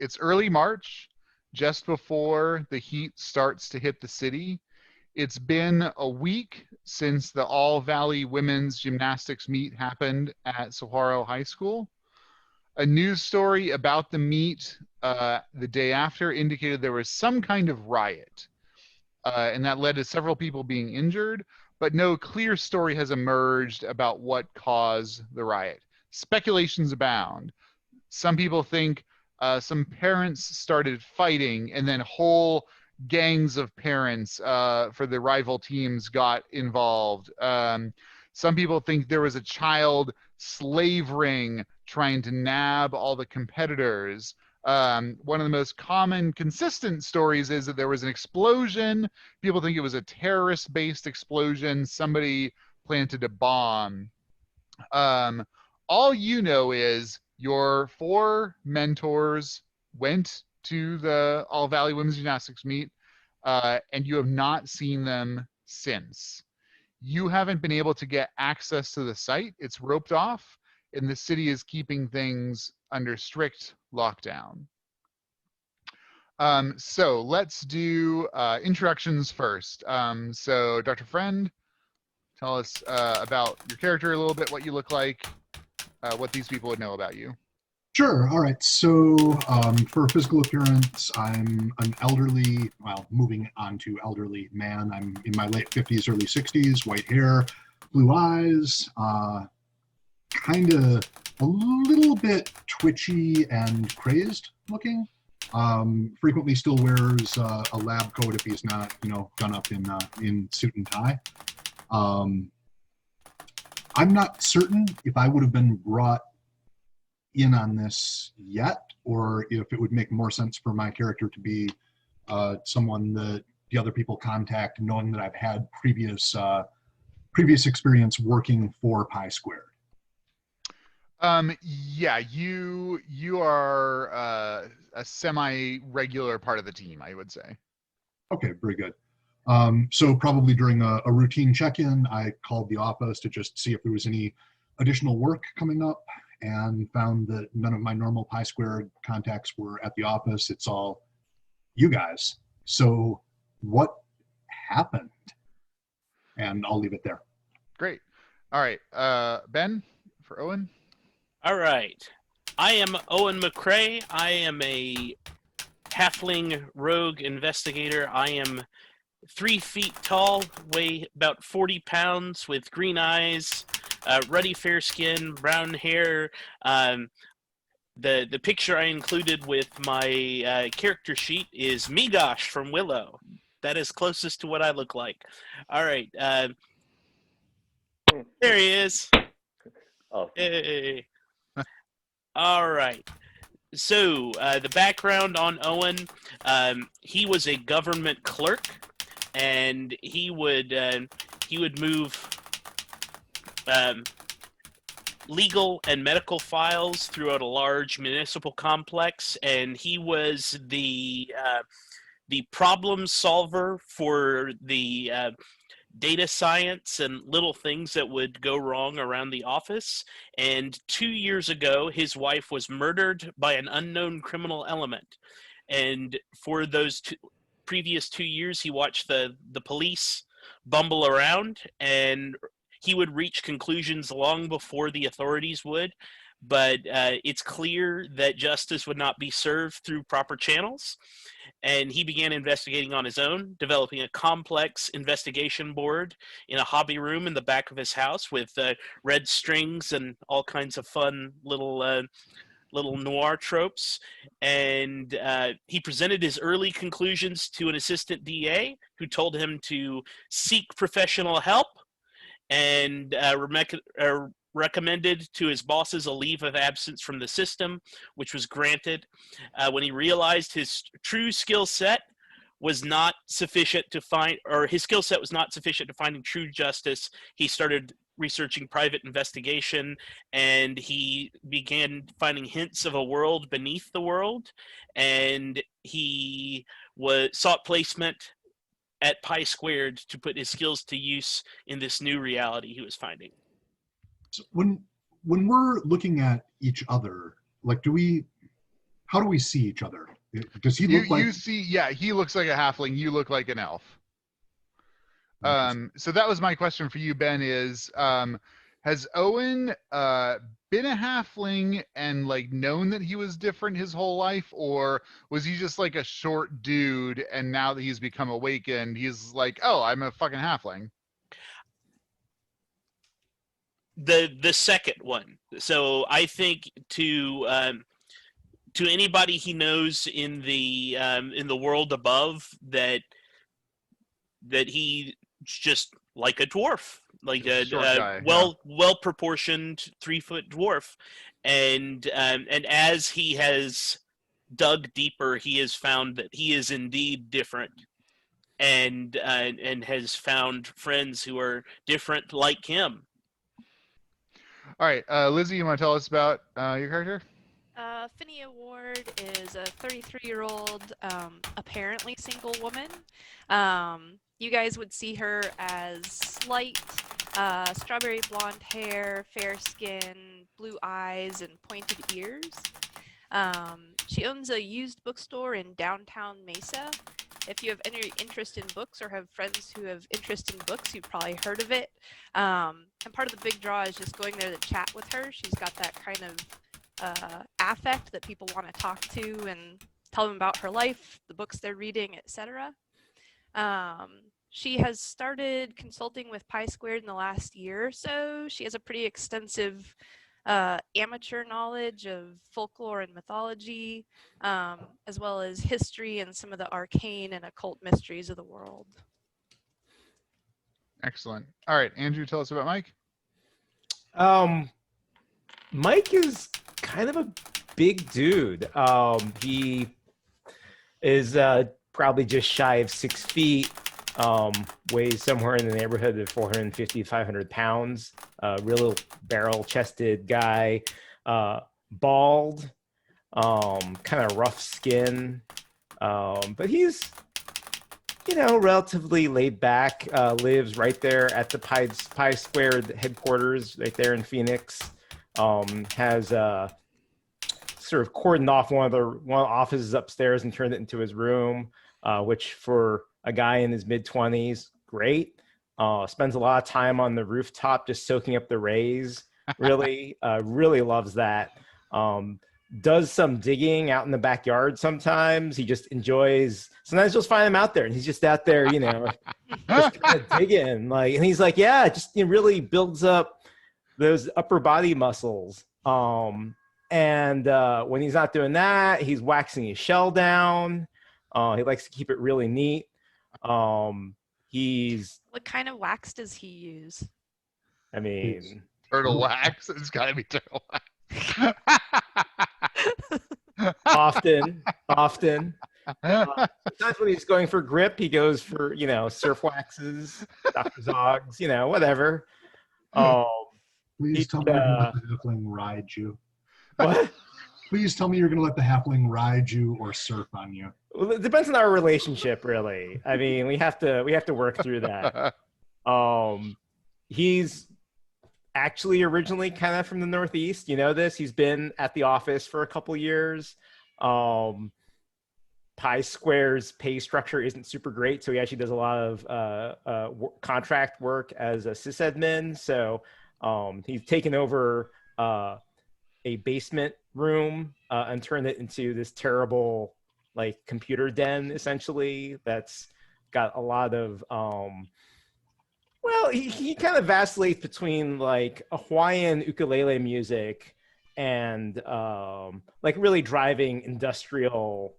It's early March, just before the heat starts to hit the city. It's been a week since the All Valley Women's Gymnastics meet happened at Saguaro High School. A news story about the meet the day after indicated there was some kind of riot, and that led to several people being injured, but no clear story has emerged about what caused the riot. Speculations abound. Some people think some parents started fighting, and then whole gangs of parents for the rival teams got involved. Some people think there was a child slave ring trying to nab all the competitors. One of the most common consistent stories is that there was an explosion. People think it was a terrorist-based explosion. Somebody planted a bomb. All you know is your 4 mentors went to the All Valley Women's Gymnastics meet, and you have not seen them since. You haven't been able to get access to the site. It's roped off, and the city is keeping things under strict lockdown. So let's do introductions first. So Dr. Friend, tell us about your character a little bit, what you look like, what these people would know about you. Sure. All right. So for physical appearance, I'm an elderly, well, moving on to elderly man. I'm in my late 50s, early 60s, white hair, blue eyes, kind of a little bit twitchy and crazed looking. Frequently still wears a lab coat if he's not, done up in suit and tie. I'm not certain if I would have been brought in on this yet, or if it would make more sense for my character to be someone that the other people contact, knowing that I've had previous experience working for Pi Squared. Yeah, you are a semi-regular part of the team, I would say. Okay, very good. So probably during a routine check-in, I called the office to just see if there was any additional work coming up, and found that none of my normal Pi Squared contacts were at the office. It's all you guys. So what happened? And I'll leave it there. Great. All right. Ben, for Owen. All right. I am Owen McCrae. I am a halfling rogue investigator. I am 3 feet tall, weigh about 40 pounds, with green eyes, ruddy fair skin, brown hair. The picture I included with my character sheet is Migosh from Willow. That is closest to what I look like. All right. There he is. Oh. Hey. All right. So the background on Owen, he was a government clerk, and he would move legal and medical files throughout a large municipal complex, and he was the problem solver for the data science and little things that would go wrong around the office. And 2 years ago, his wife was murdered by an unknown criminal element. And for those previous 2 years, he watched the police bumble around, and he would reach conclusions long before the authorities would. But it's clear that justice would not be served through proper channels. And he began investigating on his own, developing a complex investigation board in a hobby room in the back of his house with red strings and all kinds of fun little noir tropes. And he presented his early conclusions to an assistant DA who told him to seek professional help, and recommended to his bosses a leave of absence from the system, which was granted. When he realized his true skill set was not sufficient to find, or his skill set was not sufficient to finding true justice, he started researching private investigation, and he began finding hints of a world beneath the world, and he sought placement at Pi Squared to put his skills to use in this new reality he was finding. So when we're looking at each other, like, do we how do we see each other? Does he You look like? you see, yeah, he looks like a halfling. You look like an elf. So that was my question for you, Ben, is has Owen been a halfling and like known that he was different his whole life, or was he just like a short dude and now that he's become awakened, he's like, oh, I'm a fucking halfling? The second one. So I think to anybody he knows in the world above, that he's just like a dwarf, like Just a short guy, yeah. well proportioned 3-foot dwarf, and as he has dug deeper, he has found that he is indeed different, and has found friends who are different like him. All right, Lizzie, you want to tell us about your character? Finnea Ward is a 33-year-old, apparently single woman. You guys would see her as slight, strawberry blonde hair, fair skin, blue eyes, and pointed ears. She owns a used bookstore in downtown Mesa. If you have any interest in books or have friends who have interest in books, you've probably heard of it. And part of the big draw is just going there to chat with her. She's got that kind of affect that people want to talk to and tell them about her life, the books they're reading, etc. She has started consulting with Pi Squared in the last year or so. She has a pretty extensive amateur knowledge of folklore and mythology, as well as history and some of the arcane and occult mysteries of the world. Excellent. All right, Andrew, tell us about Mike. Mike is kind of a big dude. He is probably just shy of 6 feet, weighs somewhere in the neighborhood of 450, 500 pounds, real barrel-chested guy, bald, kind of rough skin, but he's, relatively laid back, lives right there at the Pi Squared headquarters, right there in Phoenix. Has sort of cordoned off one of the offices upstairs and turned it into his room, which for a guy in his mid-20s, great. Spends a lot of time on the rooftop just soaking up the rays. Really, really loves that. Does some digging out in the backyard sometimes. He just enjoys. Sometimes you'll find him out there, and he's just out there, just kind of digging. And he's like, yeah, just really builds up those upper body muscles. And when he's not doing that, he's waxing his shell down. He likes to keep it really neat. He's What kind of wax does he use? I mean, Turtle wax. It's got to be turtle wax. often. Sometimes when he's going for grip, he goes for surf waxes, Dr. Zogs, whatever. Please tell me you're going to let the halfling ride you. What? Please tell me you're going to let the halfling ride you or surf on you. Well, it depends on our relationship, really. I mean, we have to work through that. He's actually originally kind of from the Northeast. You know this. He's been at the office for a couple years. Pi Square's pay structure isn't super great, so he actually does a lot of contract work as a sysadmin. So he's taken over a basement room and turned it into this terrible computer den, essentially, that's got a lot of he kind of vacillates between a Hawaiian ukulele music and really driving industrial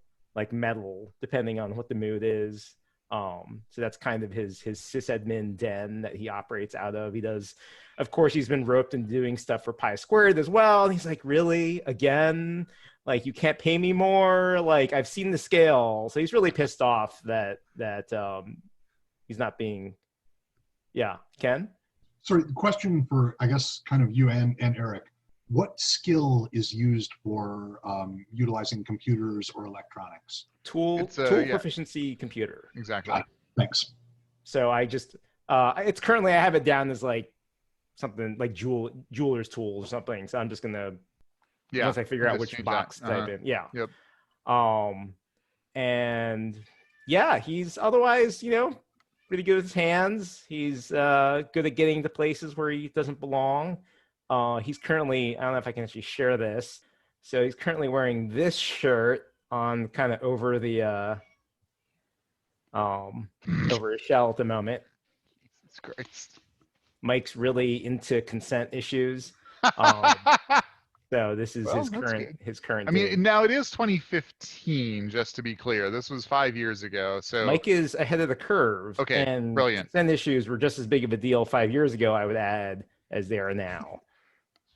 metal, depending on what the mood is. So that's kind of his sysadmin den that he operates out of. He does, of course, he's been roped into doing stuff for Pi Squared as well. And he's like, really? Again? You can't pay me more? I've seen the scale. So he's really pissed off that he's not being, Ken? Sorry, the question for, I guess, kind of you and Erik. What skill is used for utilizing computers or electronics? Tool proficiency computer. Exactly. Thanks. So I just, it's currently, I have it down as something like jeweler's tools or something. So I'm just going to Yeah. Once I figure out just which change box that. to type in. Yeah. Yep. And yeah, he's otherwise, pretty good with his hands. He's good at getting to places where he doesn't belong. He's currently, I don't know if I can actually share this. So he's currently wearing this shirt on kind of over the over his shell at the moment. Jesus Christ. Mike's really into consent issues. So this is Well, his that's current good. his current. I mean, thing. now it is 2015, just to be clear. This was 5 years ago. So Mike is ahead of the curve. Okay, and brilliant. Consent issues were just as big of a deal 5 years ago, I would add, as they are now.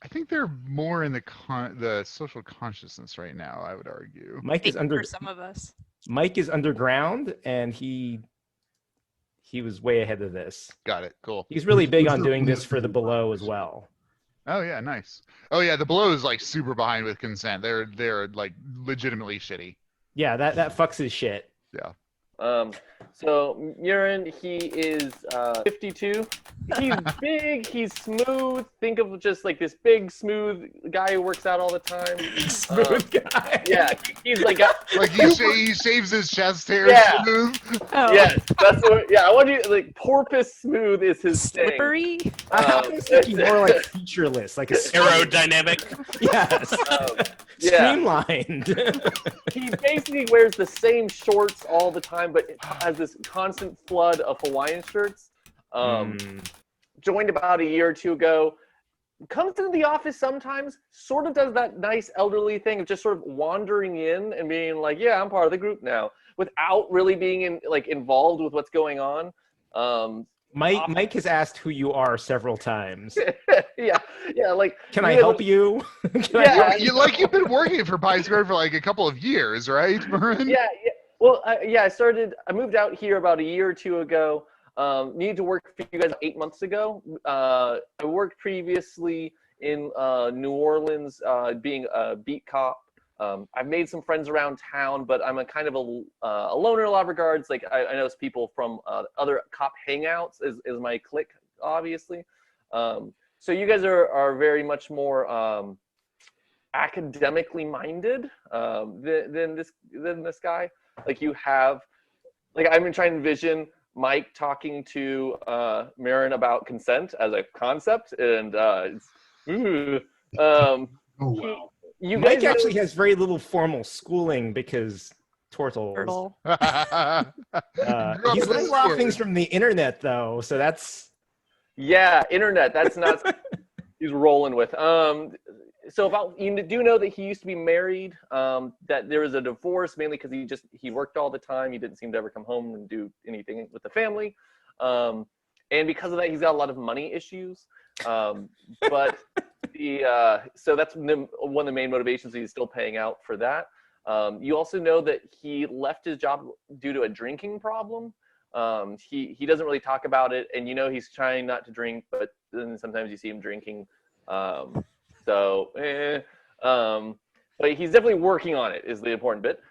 I think they're more in the social consciousness right now, I would argue. Mike is Maybe for some of us. Mike is underground, and he was way ahead of this. Got it. Cool. He's really big on doing this for the below as well. Oh yeah, nice. Oh yeah, the below is like super behind with consent. They're like legitimately shitty. Yeah, that fucks his shit. Yeah. So Mhurren, he is 52. He's big. He's smooth. Think of just like this big, smooth guy who works out all the time. Smooth guy. Yeah, he's like Like he shaves his chest hair Yeah. smooth. Oh, yes, that's what. Yeah, I want you like porpoise smooth is his slippery. I was thinking more like featureless, like a Aerodynamic. yes, yeah. streamlined. He basically wears the same shorts all the time, but has this constant flood of Hawaiian shirts. Joined about a year or two ago. Comes into the office sometimes, sort of does that nice elderly thing of just sort of wandering in and being like, yeah, I'm part of the group now, without really being involved with what's going on. Mike has asked who you are several times. yeah, like, Can I help you? You've been working for Pie Square for like a couple of years, right, Mhurren? Yeah. Well, I moved out here about a year or two ago. Needed to work for you guys 8 months ago. I worked previously in New Orleans being a beat cop. I've made some friends around town, but I'm a kind of a loner in a lot of regards. Like I know people from other cop hangouts is my clique, obviously. So you guys are very much more academically minded than this guy. Like you have, like I've been trying to envision Mike talking to Mhurren about consent as a concept, and Oh wow. Mike actually has very little formal schooling because turtle. He's learned a lot of things from the internet, though, so that's internet. That's not he's rolling with. So you do know that he used to be married. That there was a divorce mainly because he worked all the time. He didn't seem to ever come home and do anything with the family, and because of that, he's got a lot of money issues. But so that's one of the main motivations. He's still paying out for that. You also know that he left his job due to a drinking problem. He doesn't really talk about it, and he's trying not to drink, but then sometimes you see him drinking. But he's definitely working on it is the important bit.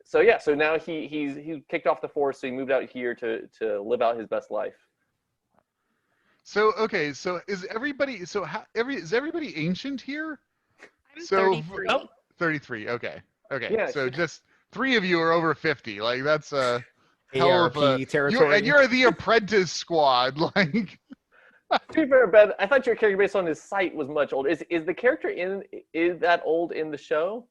So now he kicked off the force, so he moved out here to live out his best life. So okay, so is everybody ancient here? I'm So 33. 33. Okay. Yeah, So just 3 of you are over 50. Like that's a hell of ARP a territory. You're the apprentice squad. Like To be fair, Ben, I thought your character based on his site was much older. Is the character is that old in the show?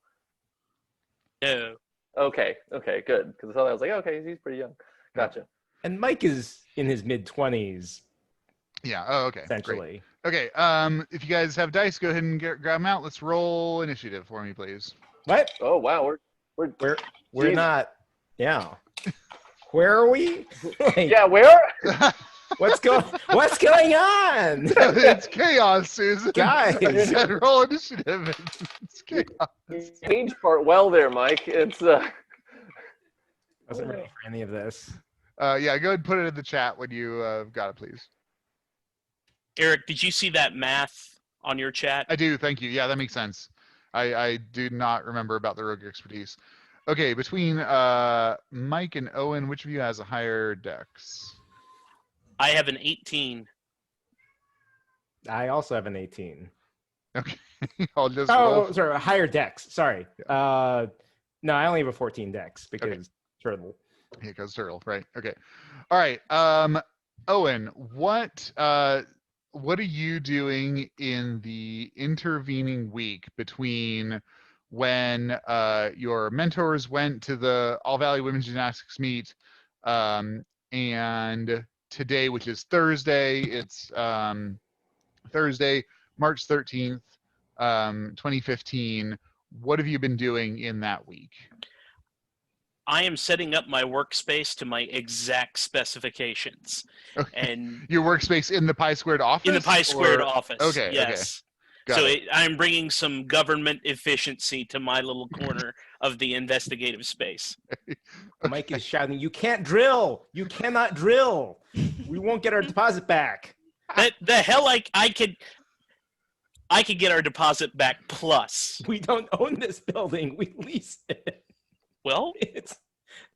No. Okay, good. Because I was like, okay, he's pretty young. Gotcha. And Mike is in his mid-20s, yeah. Oh, okay. essentially. Great. Okay. If you guys have dice, go ahead and grab them out. Let's roll initiative for me, please. What? Oh wow, we're We're not. Yeah. Where are we? Like, yeah, where? What's going on? It's chaos, Susan. Guys. I said roll initiative. It's chaos. Page part well there, Mike. It's Wasn't ready for any of this. Yeah, go ahead and put it in the chat when you got it, please. Erik, did you see that math on your chat? I do, thank you. Yeah, that makes sense. I do not remember about the rogue expertise. Okay, between Mike and Owen, which of you has a higher dex? I have an 18. I also have an 18. Okay. I'll just roll. Oh, sorry, higher dex. Sorry. No, I only have a 14 dex because turtle. Here goes turtle. Right. Okay. All right. Owen, what are you doing in the intervening week between when your mentors went to the All Valley Women's Gymnastics meet and today, which is Thursday? It's Thursday, March 13th, 2015. What have you been doing in that week? I am setting up my workspace to my exact specifications. Okay. And your workspace in the Pi Squared office? in the Pi Squared office. Okay. Yes. Got So it. I'm bringing some government efficiency to my little corner of the investigative space. Mike is shouting, "You can't drill! You cannot drill! We won't get our deposit back." The hell I could get our deposit back plus. We don't own this building. We lease it. Well, It's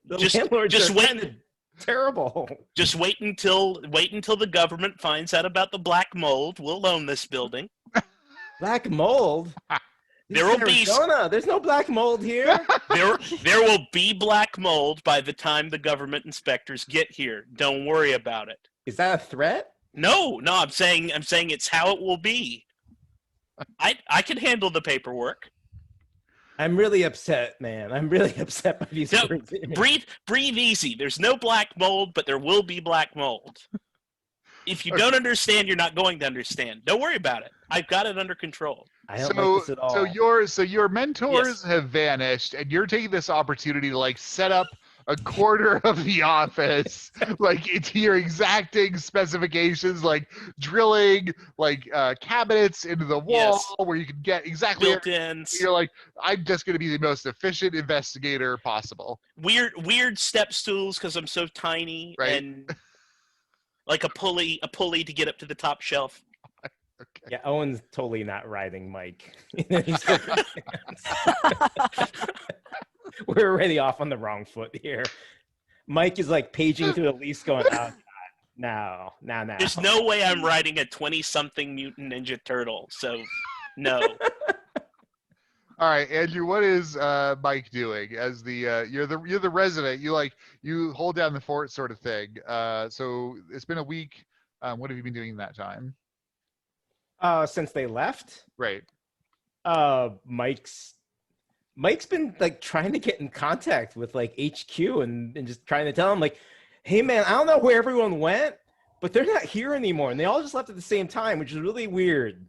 the Just- landlords just are wait- kind of terrible. just wait until the government finds out about the black mold. We'll own this building. Black mold? There This is will be- Arizona. There's no black mold here. There will be black mold by the time the government inspectors get here. Don't worry about it. Is that a threat? No, I'm saying it's how it will be. I can handle the paperwork. I'm really upset, man. I'm really upset by these No, words. breathe easy. There's no black mold, but there will be black mold. If you don't understand, you're not going to understand. Don't worry about it. I've got it under control. I don't like this at all. So your mentors have vanished, and you're taking this opportunity to like set up a quarter of the office, like to your exacting specifications, like drilling, like cabinets into the wall where you can get exactly. Built-ins. You're like, I'm just going to be the most efficient investigator possible. Weird step stools because I'm so tiny, Right. and like a pulley to get up to the top shelf. Okay. Yeah, Owen's totally not riding Mike. in any circumstance. We're already off on the wrong foot here. Mike is like paging through the lease going, "Oh, God, no. There's no way I'm riding a 20-something mutant ninja turtle. So, no. All right, Andrew, what is Mike doing as the you're the resident? You hold down the fort sort of thing. So it's been a week. What have you been doing in that time? Since they left, Right. Mike's been like trying to get in contact with like HQ and just trying to tell him like, "Hey man, I don't know where everyone went, but they're not here anymore." And they all just left at the same time, which is really weird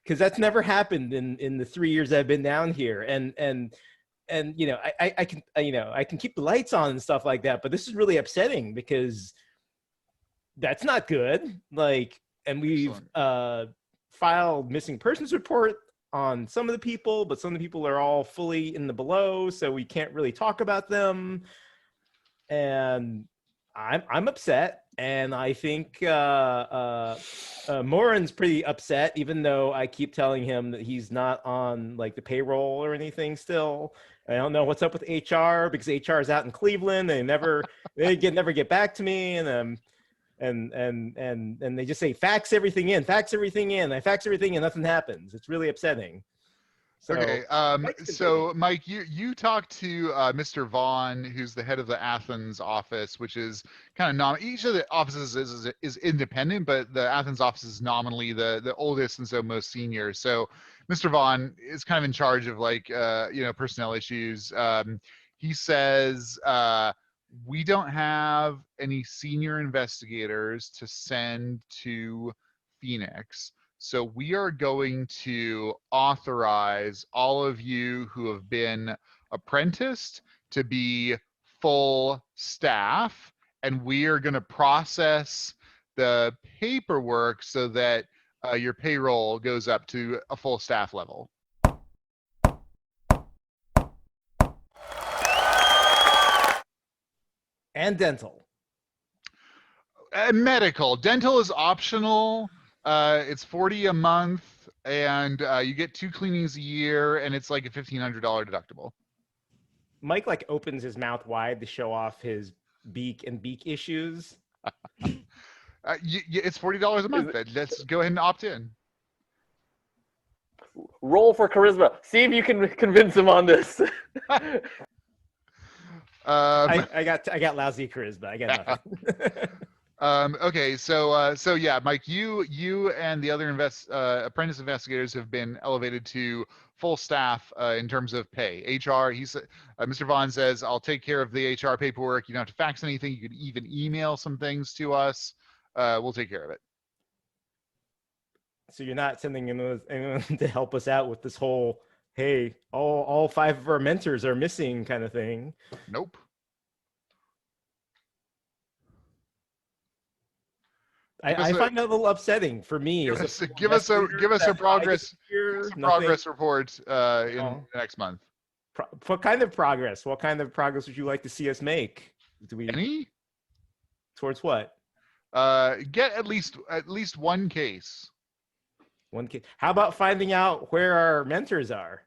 because that's never happened in the 3 years I've been down here. And you know, I can keep the lights on and stuff like that, but this is really upsetting because that's not good. Like, and we've filed missing persons report on some of the people, but some of the people are all fully in the below, so we can't really talk about them. And I'm upset, and I think Mhurren's pretty upset, even though I keep telling him that he's not on like the payroll or anything still. I don't know what's up with HR because HR is out in Cleveland. They never get back to me, and they just say fax everything in. I fax everything in, nothing happens. It's really upsetting. So, Okay. So Mike, you talked to Mr. Vaughn, who's the head of the Athens office, which is kind of each of the offices is independent, but the Athens office is nominally the oldest and so most senior. So Mr. Vaughn is kind of in charge of like personnel issues. He says we don't have any senior investigators to send to Phoenix. So we are going to authorize all of you who have been apprenticed to be full staff, and we are going to process the paperwork so that your payroll goes up to a full staff level. and dental. And medical. Dental is optional. It's $40 a month, and you get 2 cleanings a year, and it's like a $1,500 deductible. Mike like opens his mouth wide to show off his beak issues. It's $40 a month. Let's go ahead and opt in. Roll for charisma. See if you can convince him on this. I got lousy charisma. I got nothing. Okay, so yeah, Mike, you and the other apprentice investigators have been elevated to full staff in terms of pay. HR, Mr. Vaughn says, I'll take care of the HR paperwork. You don't have to fax anything. You could even email some things to us. We'll take care of it. So you're not sending anyone to help us out with this whole, hey, all 5 of our mentors are missing kind of thing? Nope. I find that a little upsetting for me. Give us a progress report in the next month. What kind of progress? What kind of progress would you like to see us make? Any? Towards what? Get at least one case. One case. How about finding out where our mentors are?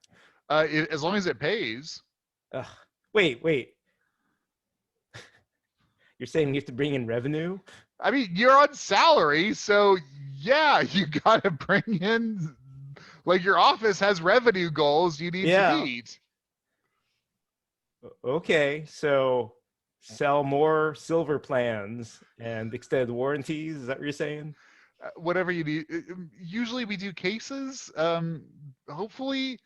As long as it pays. Wait. You're saying you have to bring in revenue? I mean, you're on salary, so yeah, you gotta bring in, like, your office has revenue goals you need to meet. Okay, so sell more silver plans and extended warranties. Is that what you're saying? Whatever you need. Usually we do cases. Hopefully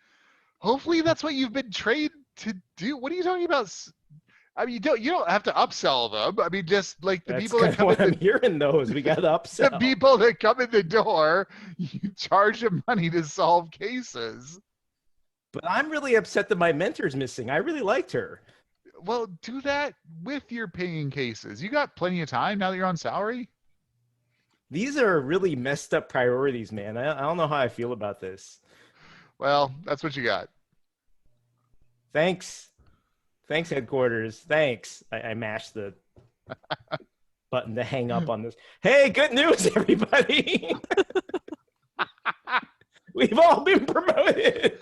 that's what you've been trained to do. What are you talking about? I mean, you don't have to upsell them. I mean, just like the people that come in. I'm hearing those. We got to upsell. The people that come in the door, you charge them money to solve cases. But I'm really upset that my mentor's missing. I really liked her. Well, do that with your paying cases. You got plenty of time now that you're on salary. These are really messed up priorities, man. I don't know how I feel about this. Well, that's what you got. Thanks, headquarters. Thanks. I mashed the button to hang up on this. Hey, good news, everybody. We've all been promoted.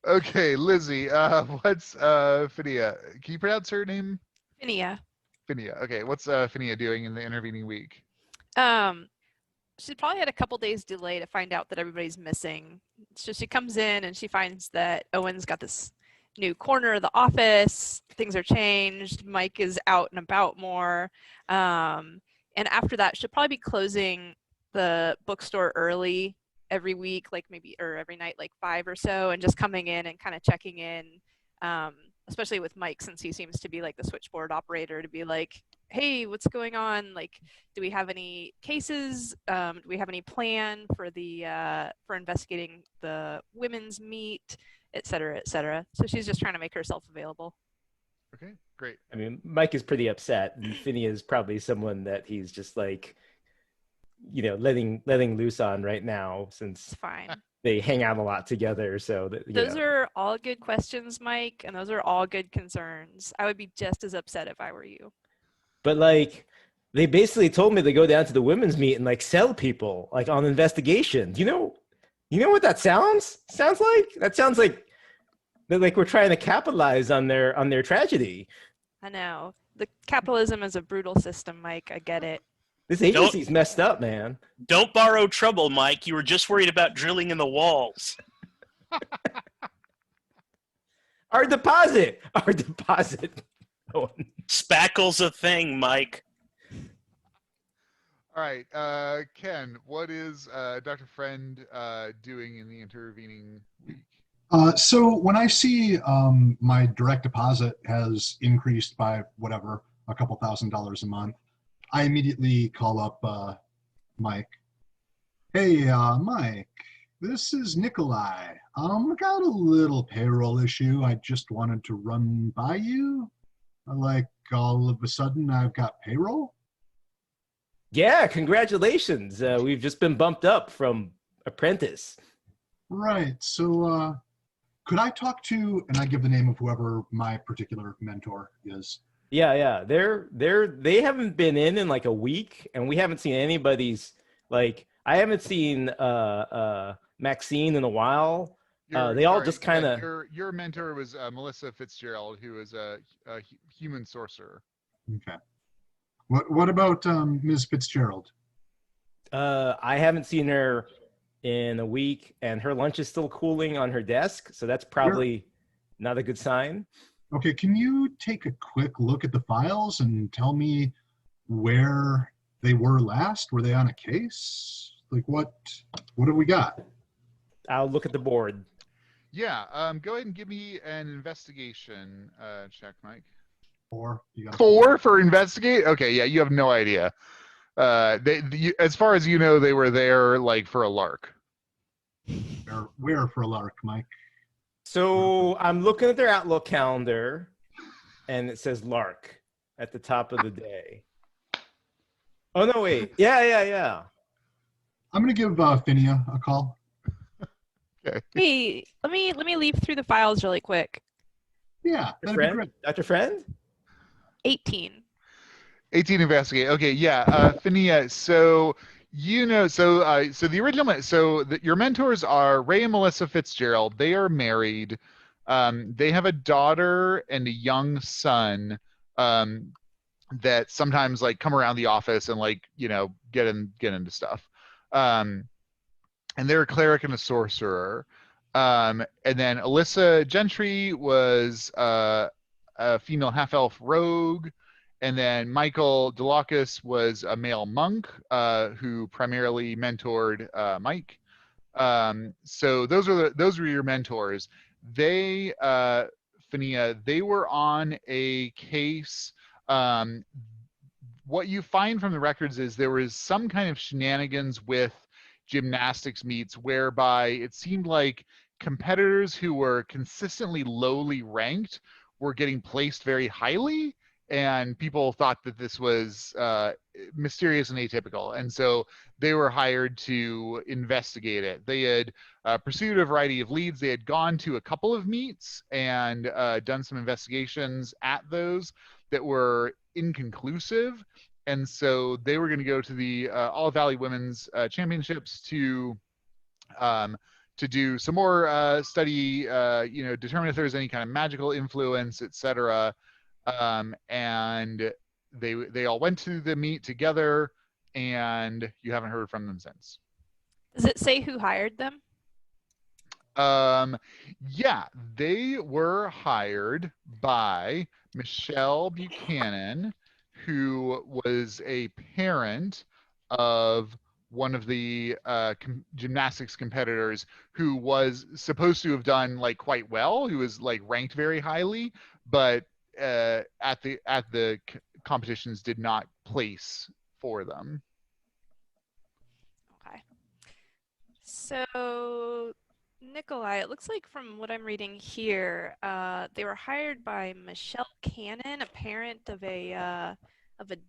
Okay, Lizzie, what's Finnea? Can you pronounce her name? Finnea. Finnea. Okay, what's Finnea doing in the intervening week? She probably had a couple days delay to find out that everybody's missing. So she comes in and she finds that Owen's got this new corner of the office. Things are changed. Mike is out and about more. And after that, she'll probably be closing the bookstore early every week, like maybe, or every night, like 5 or so, and just coming in and kind of checking in, especially with Mike, since he seems to be like the switchboard operator, to be like, hey, what's going on? Like, do we have any cases? Do we have any plan for the for investigating the women's meet, et cetera, et cetera? So she's just trying to make herself available. Okay, great. I mean, Mike is pretty upset, and Finnea is probably someone that he's just like, you know, letting loose on right now, since It's fine. they hang out a lot together. So Those are all good questions, Mike, and those are all good concerns. I would be just as upset if I were you. But like, they basically told me to go down to the women's meet and like sell people like on investigations. You know what that sounds like? That sounds like we're trying to capitalize on their tragedy. I know. The capitalism is a brutal system, Mike. I get it. This agency's messed up, man. Don't borrow trouble, Mike. You were just worried about drilling in the walls. Our deposit. Spackle's a thing, Mike. All right, Ken, what is Dr. Friend doing in the intervening week? So when I see my direct deposit has increased by whatever, a couple $1,000s a month, I immediately call up Mike. Hey, Mike, this is Nikolai. I got a little payroll issue I just wanted to run by you. Like, all of a sudden, I've got payroll? Yeah, congratulations. We've just been bumped up from apprentice. Right. So, could I talk to, and I give the name of whoever my particular mentor is. Yeah. They haven't been in like a week, and we haven't seen anybody's, like, I haven't seen Maxine in a while. They all just kind of. Your mentor was Melissa Fitzgerald, who is a human sorcerer. Okay. What about Ms. Fitzgerald? I haven't seen her in a week, and her lunch is still cooling on her desk, so that's probably not a good sign. Okay, can you take a quick look at the files and tell me where they were last? Were they on a case? Like what have we got? I'll look at the board. Yeah, go ahead and give me an investigation check, Mike. Or you got 4 for investigate? Okay, yeah, you have no idea. As far as you know, they were there like for a lark. where for a lark, Mike? So I'm looking at their Outlook calendar, and it says lark at the top of the day. Oh, no, wait. Yeah. I'm gonna give Finnea a call. Okay. Hey, let me leaf through the files really quick. Yeah, that'd be great. Dr. Friend? 18. 18 investigate. Okay, yeah, Finnea. So so the original, your mentors are Ray and Melissa Fitzgerald. They are married. They have a daughter and a young son that sometimes like come around the office and like get into stuff. And they're a cleric and a sorcerer. And then Alyssa Gentry was a female half-elf rogue. And then Michael Delacus was a male monk who primarily mentored Mike. So those were your mentors. They, Finnea, they were on a case. What you find from the records is there was some kind of shenanigans with gymnastics meets whereby it seemed like competitors who were consistently lowly ranked were getting placed very highly, and people thought that this was mysterious and atypical, and so they were hired to investigate it. They had pursued a variety of leads. They had gone to a couple of meets and done some investigations at those that were inconclusive, and so they were going to go to the All Valley Women's Championships to do some more study, determine if there's any kind of magical influence, etc. And they all went to the meet together, and you haven't heard from them since. Does it say who hired them? Yeah, they were hired by Michelle Buchanan, who was a parent of one of the gymnastics competitors who was supposed to have done like quite well, who was like ranked very highly, but at the competitions did not place for them. Okay. So Nikolai, it looks like from what I'm reading here, they were hired by Michelle Cannon, a parent of a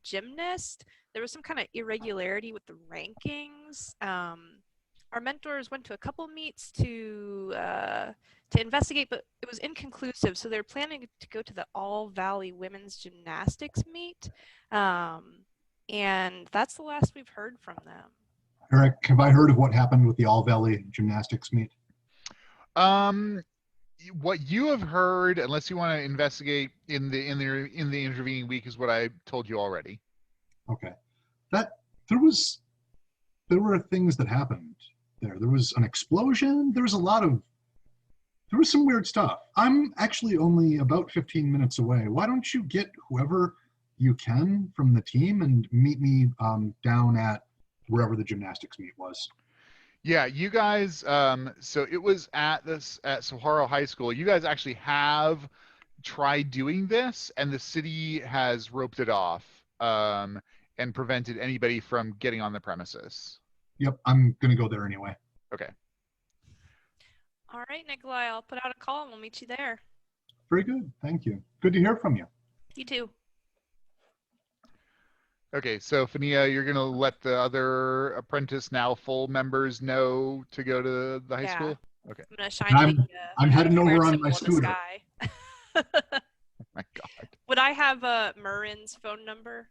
gymnast. There was some kind of irregularity with the rankings. Our mentors went to a couple meets to investigate, but it was inconclusive. So they're planning to go to the All Valley Women's Gymnastics meet, and that's the last we've heard from them. Erik, have I heard of what happened with the All Valley Gymnastics meet? What you have heard, unless you want to investigate in the intervening week, is what I told you already. Okay, there were things that happened there. There was an explosion. There was some weird stuff. I'm actually only about 15 minutes away. Why don't you get whoever you can from the team and meet me down at wherever the gymnastics meet was? Yeah, you guys, so it was at Saguaro High School. You guys actually have tried doing this, and the city has roped it off and prevented anybody from getting on the premises. Yep, I'm going to go there anyway. Okay. All right, Nikolai, I'll put out a call and we'll meet you there. Very good. Thank you. Good to hear from you. You too. Okay, so Finnea, you're going to let the other apprentice, now full members, know to go to the high school? Okay. I'm going to shine I'm heading over squared on symbol my in the scooter. sky. Oh my God. Would I have Mhurren's phone number?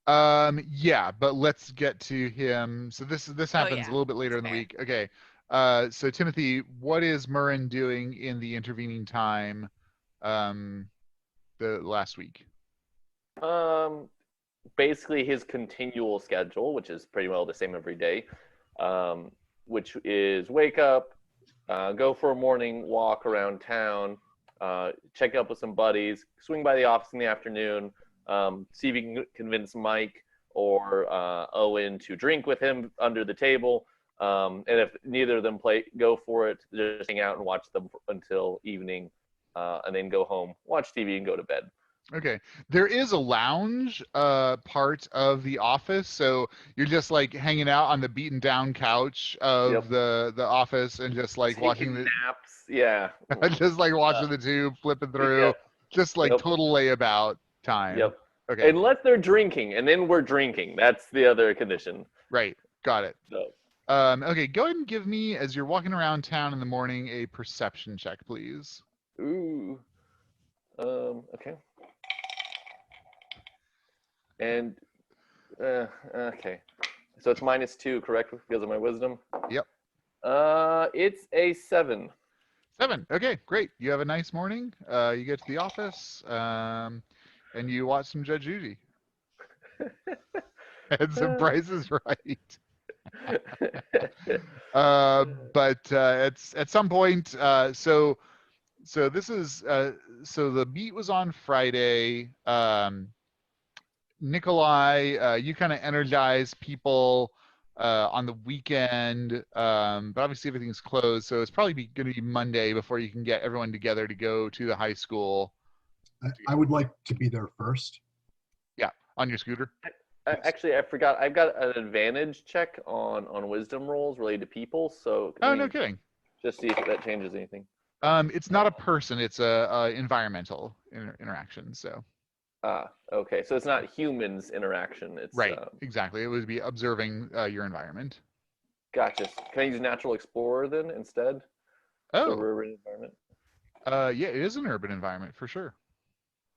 Yeah, but let's get to him. So this happens a little bit later in the week. Okay. So Timothy, what is Mhurren doing in the intervening time the last week? Basically his continual schedule, which is pretty well the same every day. which is wake up, go for a morning walk around town, check up with some buddies, swing by the office in the afternoon, see if you can convince Mike or Owen to drink with him under the table. And if neither of them go for it, just hang out and watch them until evening, and then go home, watch TV, and go to bed. Okay. There is a lounge part of the office, so you're just like hanging out on the beaten down couch of the office and just like Taking watching the naps. Yeah. just like watching the tube, flipping through, Yep. just like Yep. total layabout time. Yep. Okay. Unless they're drinking, and then we're drinking. That's the other condition. Right. Got it. So, Okay, go ahead and give me, as you're walking around town in the morning, a perception check, please. ooh. Okay. And okay. So it's -2, correct? Because of my wisdom? Yep. It's a 7. 7. Okay, great. You have a nice morning. You get to the office, and you watch some Judge Judy. And some Price is Right. But it's at some point. So this is so the beat was on Friday. Nikolai, you kind of energize people on the weekend, but obviously everything's closed, so it's probably going to be Monday before you can get everyone together to go to the high school. I would like to be there first. Yeah, on your scooter. Actually, I forgot. I've got an advantage check on wisdom rolls related to people. So Oh, no kidding. Just see if that changes anything. It's not a person; it's a environmental interaction. So. Okay. So it's not humans interaction. It's Right. Exactly. It would be observing your environment. Gotcha. Can I use Natural Explorer then instead? Oh. For urban environment. Yeah, it is an urban environment for sure.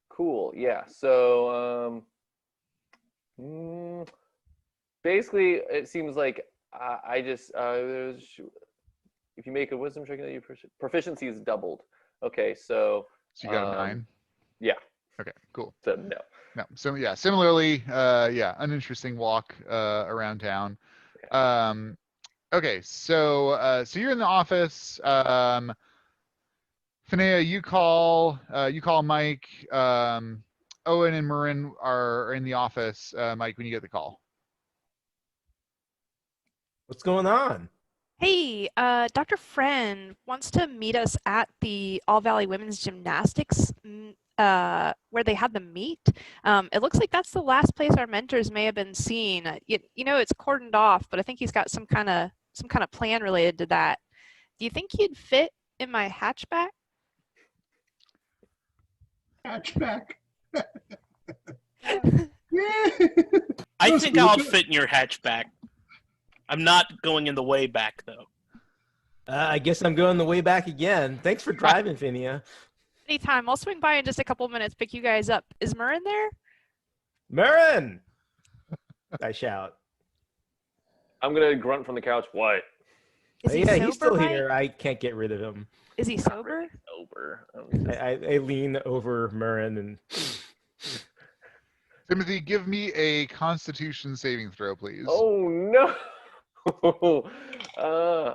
Cool. Yeah. So basically, it seems like I just if you make a wisdom check, your proficiency is doubled. Okay. So you got a 9. Yeah. Okay. Cool. So no. No. So yeah. Similarly, yeah, uninteresting walk around town. Okay. So you're in the office. Finnea, you call Mike. Owen and Mhurren are in the office. Mike, when you get the call. What's going on? Hey, Dr. Friend wants to meet us at the All Valley Women's Gymnastics where they had the meet. It looks like that's the last place our mentors may have been seen. You know, it's cordoned off, but I think he's got some kind of plan related to that. Do you think he'd fit in my hatchback? Hatchback. I think I'll fit in your hatchback. I'm not going in the way back, though. I guess I'm going the way back again. Thanks for driving, Finnea. Anytime. I'll swing by in just a couple minutes, pick you guys up. Is Mhurren there? Mhurren! I shout. I'm gonna grunt from the couch. What? Is he Yeah, sober, he's still Mike? here. I can't get rid of him. Is he sober? Sober. I lean over Mhurren and Timothy, give me a Constitution saving throw, please. Oh no.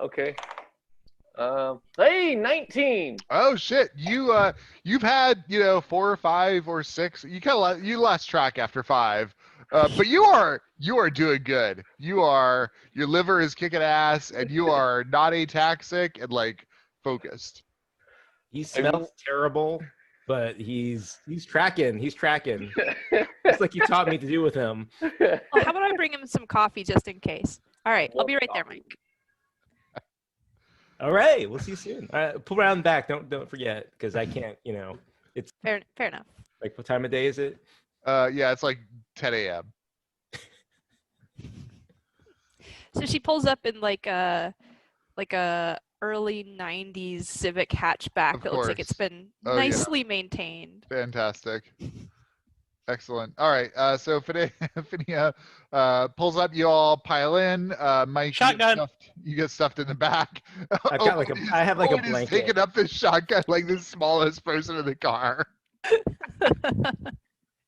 Okay. Hey, 19. Oh shit! You've had 4 or 5 or 6. You lost track after 5, but you are doing good. Your liver is kicking ass, and you are not ataxic and like focused. he smells terrible, but he's tracking. He's tracking. It's like you taught me to do with him. Well, how about I bring him some coffee just in case? All right, I'll be right there, Mike. All right, we'll see you soon. All right, pull around back. Don't forget, because I can't. It's Fair enough. like, what time of day is it? Yeah, it's like 10 a.m. So she pulls up in like a early 90s Civic hatchback Of that looks like course. it's been Oh, yeah. nicely maintained. Fantastic. Excellent. All right. So Finnea pulls up. You all pile in. Mike, Shotgun. You get stuffed in the back. I've got I have like a Owen is blanket. taking up the shotgun like the smallest person in the car. I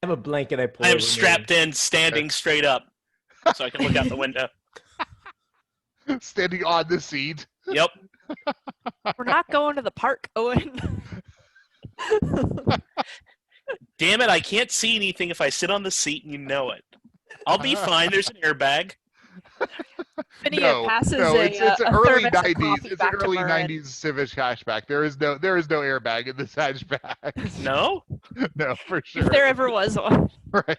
have a blanket I pull I am over me. strapped in, standing straight up, so I can look out the window. Standing on the seat. Yep. We're not going to the park, Owen. Damn it! I can't see anything if I sit on the seat, and you know it. I'll be fine. There's an airbag. Finnea passes it's a early thermos of 90s. coffee It's an back to early Mhurren. 90s Civic hatchback. There is no airbag in this hatchback. No. No, for sure. If there ever was one. Right.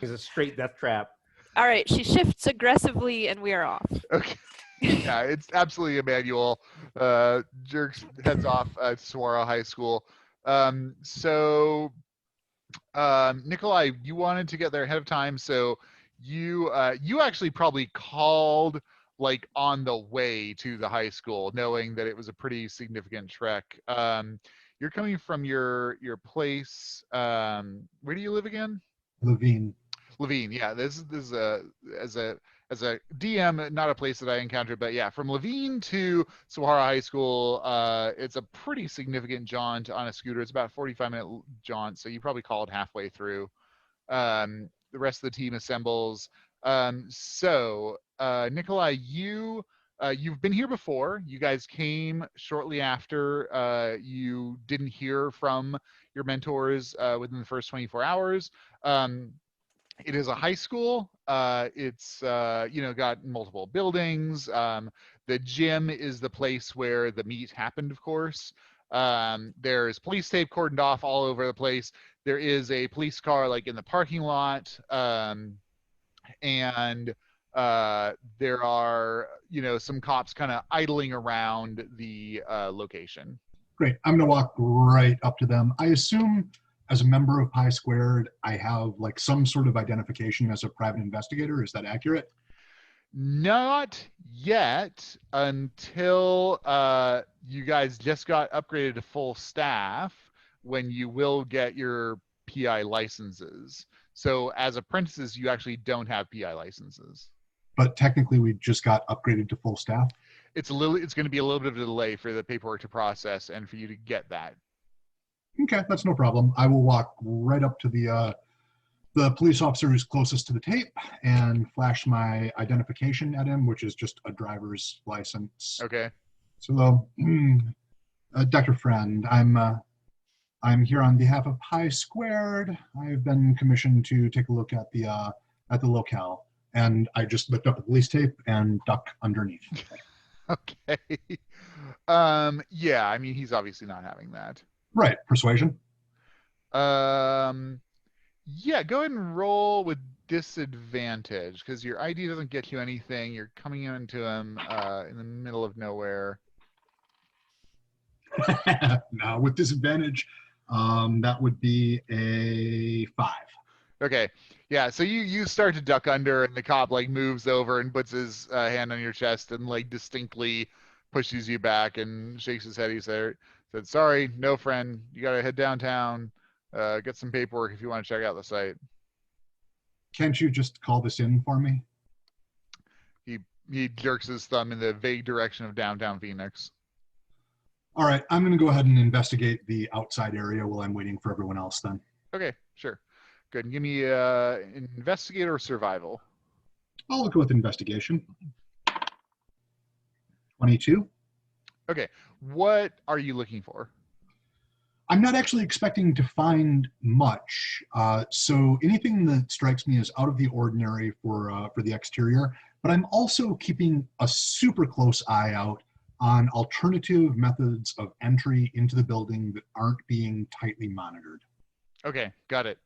It's a straight death trap. All right, she shifts aggressively, and we are off. Okay. Yeah, it's absolutely a manual. Jerks heads off to Saguaro High School. Nikolai, you wanted to get there ahead of time, so you actually probably called like on the way to the high school, knowing that it was a pretty significant trek. You're coming from your place. Where do you live again? Levine, yeah. This is as a DM, not a place that I encountered, but yeah, from Levine to Saguaro High School, it's a pretty significant jaunt on a scooter. It's about a 45-minute jaunt, so you probably called halfway through. The rest of the team assembles. Nikolai, you've been here before. You guys came shortly after you didn't hear from your mentors within the first 24 hours. It is a high school. It's got multiple buildings. The gym is the place where the meet happened, of course. There's police tape cordoned off all over the place. There is a police car like in the parking lot, and there are some cops kind of idling around the location. Great. I'm going to walk right up to them. I assume as a member of Pi Squared, I have like some sort of identification as a private investigator. Is that accurate? Not yet, until you guys just got upgraded to full staff, when you will get your PI licenses. So as apprentices, you actually don't have PI licenses. But technically, we just got upgraded to full staff. It's going to be a little bit of a delay for the paperwork to process and for you to get that. Okay, that's no problem. I will walk right up to the police officer who's closest to the tape and flash my identification at him, which is just a driver's license. Okay. So, Dr. Friend, I'm here on behalf of Pi Squared. I've been commissioned to take a look at the locale, and I just lift up the police tape and duck underneath. Okay. Yeah, I mean, he's obviously not having that. Right. Persuasion. Yeah, go ahead and roll with disadvantage because your ID doesn't get you anything. You're coming into him in the middle of nowhere. Now with disadvantage, that would be a 5. Okay. Yeah, so you start to duck under, and the cop like moves over and puts his hand on your chest and like distinctly pushes you back and shakes his head. He said, "Sorry, no friend. You got to head downtown, get some paperwork if you want to check out the site." Can't you just call this in for me? He jerks his thumb in the vague direction of downtown Phoenix. All right, I'm going to go ahead and investigate the outside area while I'm waiting for everyone else then. Okay, sure. Good. Give me investigator or survival. I'll go with investigation. 22. Okay. What are you looking for? I'm not actually expecting to find much. So anything that strikes me as out of the ordinary for the exterior, but I'm also keeping a super close eye out on alternative methods of entry into the building that aren't being tightly monitored. Okay, got it.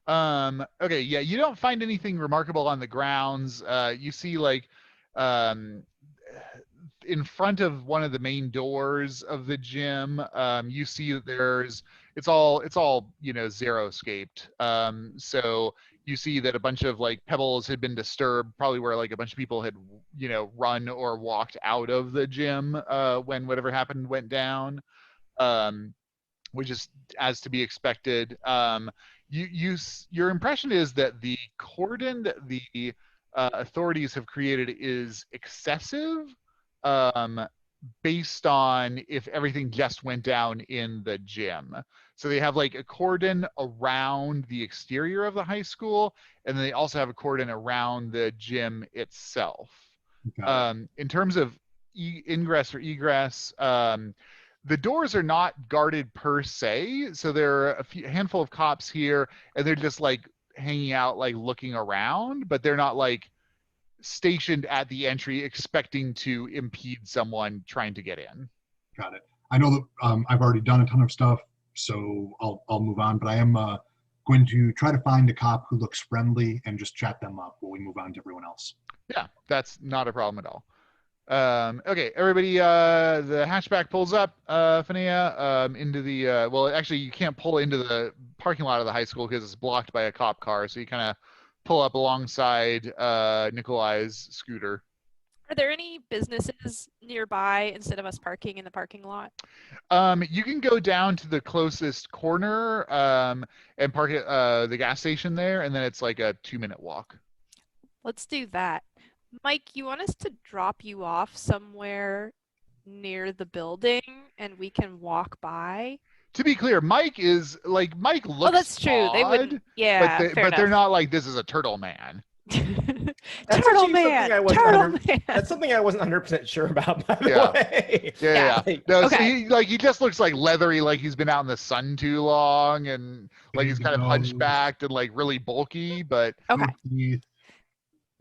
Okay, yeah, you don't find anything remarkable on the grounds. You see like in front of one of the main doors of the gym, you see that it's all xeriscaped. So you see that a bunch of like pebbles had been disturbed, probably where like a bunch of people had run or walked out of the gym when whatever happened went down, which is as to be expected. Your impression is that the cordon that the authorities have created is excessive. based on if everything just went down in the gym. So they have like a cordon around the exterior of the high school, and then they also have a cordon around the gym itself. In terms of ingress or egress, the doors are not guarded per se. So there are a handful of cops here, and they're just like hanging out, like looking around, but they're not like stationed at the entry expecting to impede someone trying to get in. Got it. I know that I've already done a ton of stuff, so I'll move on, but I am going to try to find a cop who looks friendly and just chat them up while we move on to everyone else. Yeah, that's not a problem at all. Okay, everybody, the hatchback pulls up, Finnea, into the, well, actually, you can't pull into the parking lot of the high school because it's blocked by a cop car, so you kind of pull up alongside Nikolai's scooter. Are there any businesses nearby instead of us parking in the parking lot? You can go down to the closest corner and park at the gas station there, and then it's like a 2-minute walk. Let's do that. Mike, you want us to drop you off somewhere near the building and we can walk by? To be clear, Mike looks Oh, that's true. They odd, wouldn't. Yeah, but they're not like, this is a turtle man. Turtle man. That's something I wasn't 100% sure about, by the Yeah. way. Yeah. Like, No, Okay. so he just looks like leathery, like he's been out in the sun too long, and like he's kind of hunchbacked and like really bulky, but Okay. Teeth.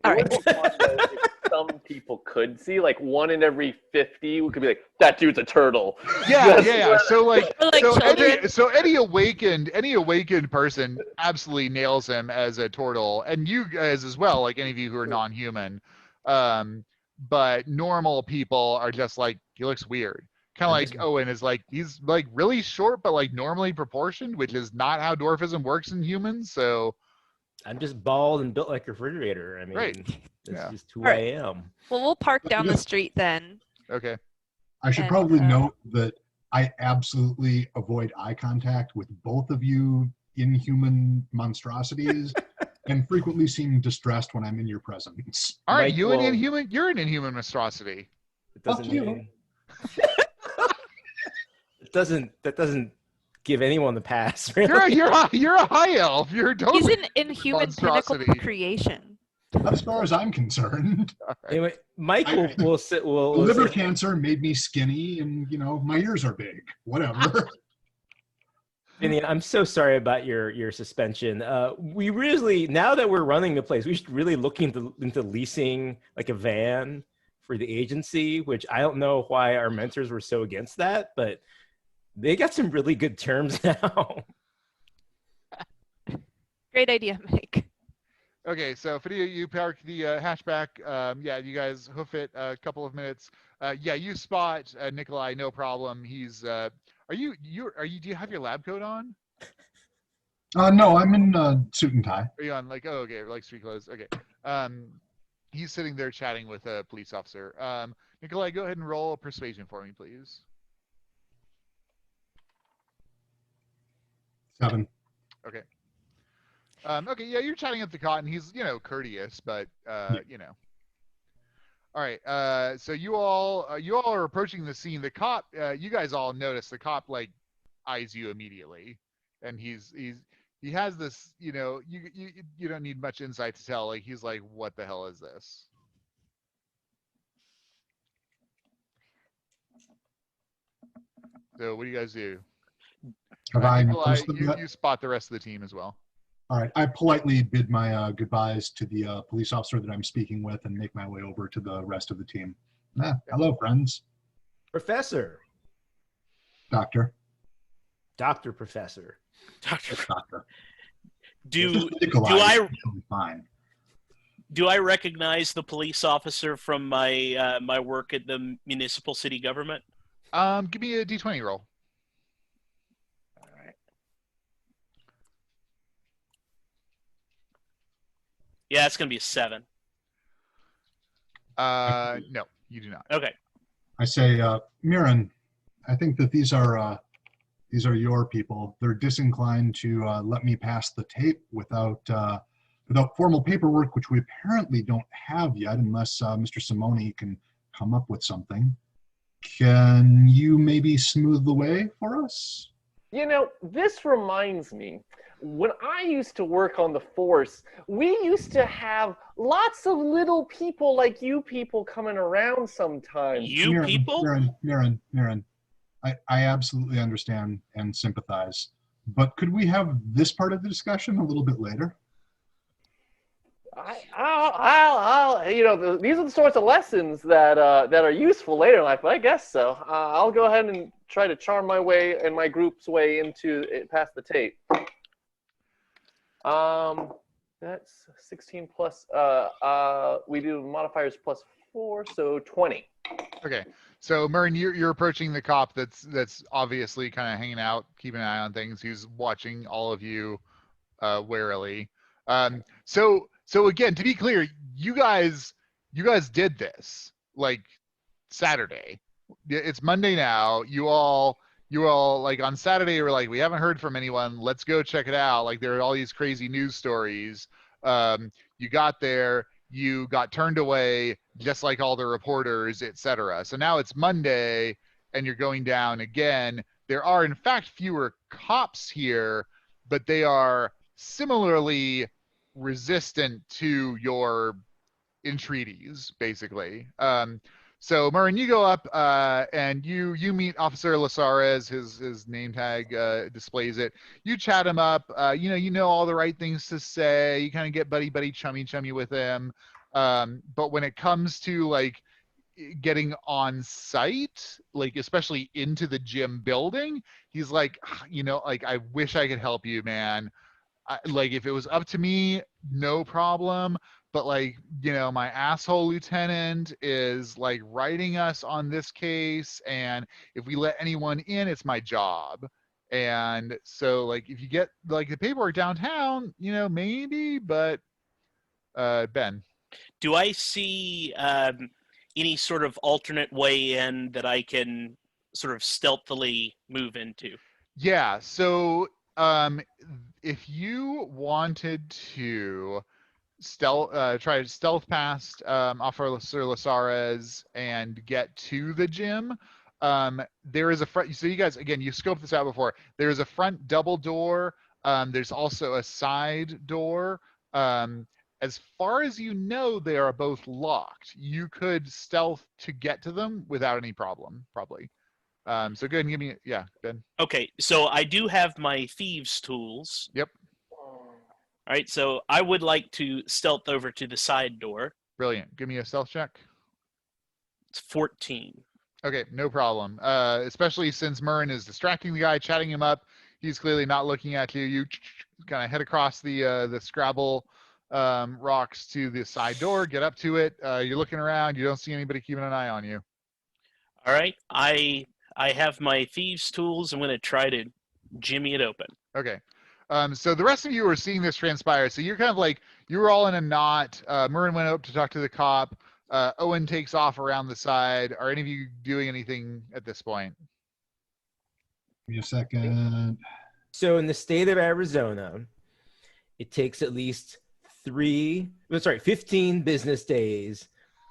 All It right. would be fun though if some people could see, like 1 in every 50 could be like, that dude's a turtle. yeah. So like, Or like any awakened person absolutely nails him as a turtle, and you guys as well, like any of you who are non-human. But normal people are just like, he looks weird. Kind of like Owen is like, he's like really short, but like normally proportioned, which is not how dwarfism works in humans. So I'm just bald and built like a refrigerator. I mean, Right. that's just who All right. I am. Well, we'll park down the street then. okay. I should And, probably note that I absolutely avoid eye contact with both of you inhuman monstrosities and frequently seem distressed when I'm in your presence. All right, Mike you're will- an inhuman monstrosity. It doesn't Fuck you. mean that doesn't give anyone the pass. Really. You're a high elf. You're He's totally an inhuman pinnacle monstrosity. creation. As far as I'm concerned, Anyway, Mike will sit. the Will liver sit- cancer made me skinny and, my ears are big. Whatever. Finnea, I'm so sorry about your suspension. We really, now that we're running the place, we should really look into leasing like a van for the agency, which I don't know why our mentors were so against that, but they got some really good terms now. Great idea, Mike. Okay, so Finnea, you park the hatchback. Yeah, you guys hoof it a couple of minutes. Yeah, you spot Nikolai, no problem. He's do you have your lab coat on? No, I'm in suit and tie. Are you on like, oh, okay, like street clothes? Okay. He's sitting there chatting with a police officer. Nikolai, go ahead and roll a persuasion for me, please. 7. Okay. Okay, yeah, you're chatting at the cot, and he's, courteous, but, All right, so you all are approaching the scene. The cop, you guys all notice the cop, like, eyes you immediately, and he has this, you don't need much insight to tell, like, he's like, what the hell is this? So what do you guys do? Have I Nikolai, noticed them yet? you spot the rest of the team as well. All right. I politely bid my goodbyes to the police officer that I'm speaking with and make my way over to the rest of the team. Hello, friends. Professor, Doctor. Professor. Doctor. Do Nikolai I is totally fine. do I recognize the police officer from my my work at the municipal city government? Give me a D20 roll. All right. Yeah, it's gonna be a 7. No, you do not. Okay. I say, Mhurren, I think that these are your people. They're disinclined to let me pass the tape without formal paperwork, which we apparently don't have yet, unless Mr. Simone can come up with something. Can you maybe smooth the way for us? You know, this reminds me, when I used to work on the force, we used to have lots of little people like you people coming around sometimes. You people? Mhurren, I absolutely understand and sympathize. But could we have this part of the discussion a little bit later? You know, these are the sorts of lessons that that are useful later in life. But I guess so. I'll go ahead and try to charm my way and my group's way into it past the tape. That's 16 plus. We do modifiers plus 4, so 20. Okay, so Mhurren, you're approaching the cop that's obviously kind of hanging out, keeping an eye on things. He's watching all of you warily. So again, to be clear, you guys did this like Saturday. It's Monday now. You all like on Saturday were like, we haven't heard from anyone. Let's go check it out. Like there are all these crazy news stories. You got there, you got turned away, just like all the reporters, etc. So now it's Monday, and you're going down again. There are in fact fewer cops here, but they are similarly resistant to your entreaties, basically. So Mhurren, you go up and you meet Officer Lasares. His name tag displays it. You chat him up. You know all the right things to say. You kind of get buddy chummy with him. But when it comes to like getting on site, like especially into the gym building, he's like, like I wish I could help you, man. Like if it was up to me, no problem. But like, my asshole lieutenant is like writing us on this case, and if we let anyone in, it's my job. And so like if you get like the paperwork downtown, maybe, but Ben. Do I see any sort of alternate way in that I can sort of stealthily move into? Yeah, so if you wanted to try to stealth past Officer Lasares and get to the gym, there is a front. So you guys, again, you scoped this out before. There is a front double door. There's also a side door. As far as you know, they are both locked. You could stealth to get to them without any problem, probably. So go ahead and give me, yeah, Ben. Okay, so I do have my thieves' tools. Yep. All right, so I would like to stealth over to the side door. Brilliant. Give me a stealth check. It's 14. Okay, no problem. Especially since Mhurren is distracting the guy, chatting him up. He's clearly not looking at you. You kind of head across the Scrabble rocks to the side door, get up to it. You're looking around. You don't see anybody keeping an eye on you. All right, I have my thieves' tools. I'm going to try to jimmy it open. Okay. So the rest of you are seeing this transpire. So you're kind of like, you were all in a knot. Mhurren went up to talk to the cop. Owen takes off around the side. Are any of you doing anything at this point? Give me a second. So in the state of Arizona, it takes at least 15 business days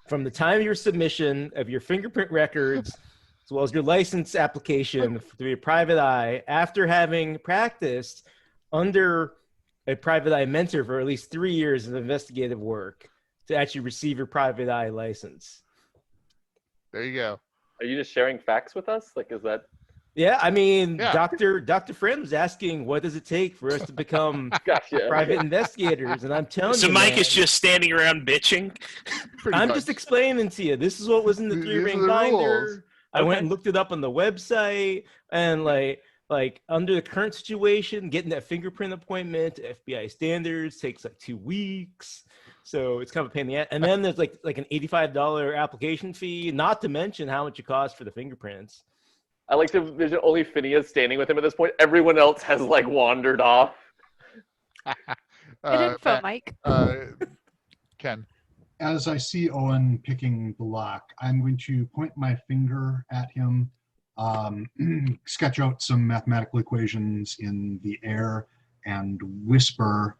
from the time of your submission of your fingerprint records, as well as your license application to be a private eye, after having practiced under a private eye mentor for at least 3 years of investigative work, to actually receive your private eye license. There you go. Are you just sharing facts with us? Like, is that? Yeah, I mean, Yeah. Dr. Friend's asking, what does it take for us to become Gotcha. private investigators? And I'm telling So you, Mike man, is just standing around bitching? Pretty I'm much. just explaining to you. This is what was in the These three-ring are the binder. rules. I went Okay. and looked it up on the website, and like under the current situation, getting that fingerprint appointment to FBI standards takes like 2 weeks. So it's kind of a pain in the ass. And then there's like an $85 application fee, not to mention how much it costs for the fingerprints. I like to vision only Finnea standing with him at this point. Everyone else has like wandered off. Good info, Mike. Ken. As I see Owen picking the lock, I'm going to point my finger at him, sketch out some mathematical equations in the air, and whisper,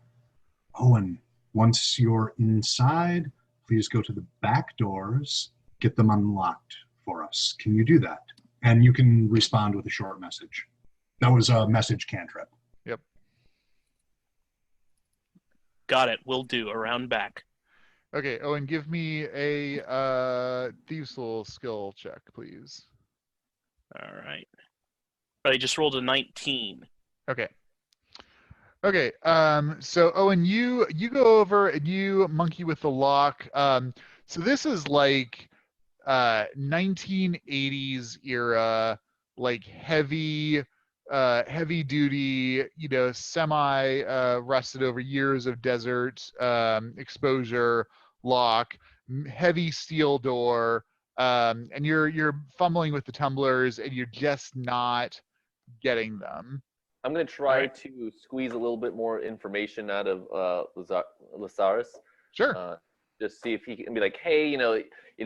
Owen, once you're inside, please go to the back doors, get them unlocked for us. Can you do that? And you can respond with a short message. That was a message cantrip. Yep. Got it. Will do. Around back. Okay, Owen, give me a Thieves' Tool skill check, please. All right. But I just rolled a 19. Okay. Okay. So Owen, you go over and you monkey with the lock. So this is like 1980s era, like heavy duty, semi rusted over years of desert exposure lock, heavy steel door, and you're fumbling with the tumblers and you're just not getting them. I'm going to try to squeeze a little bit more information out of Lazarus. Sure. Just see if he can be like, hey,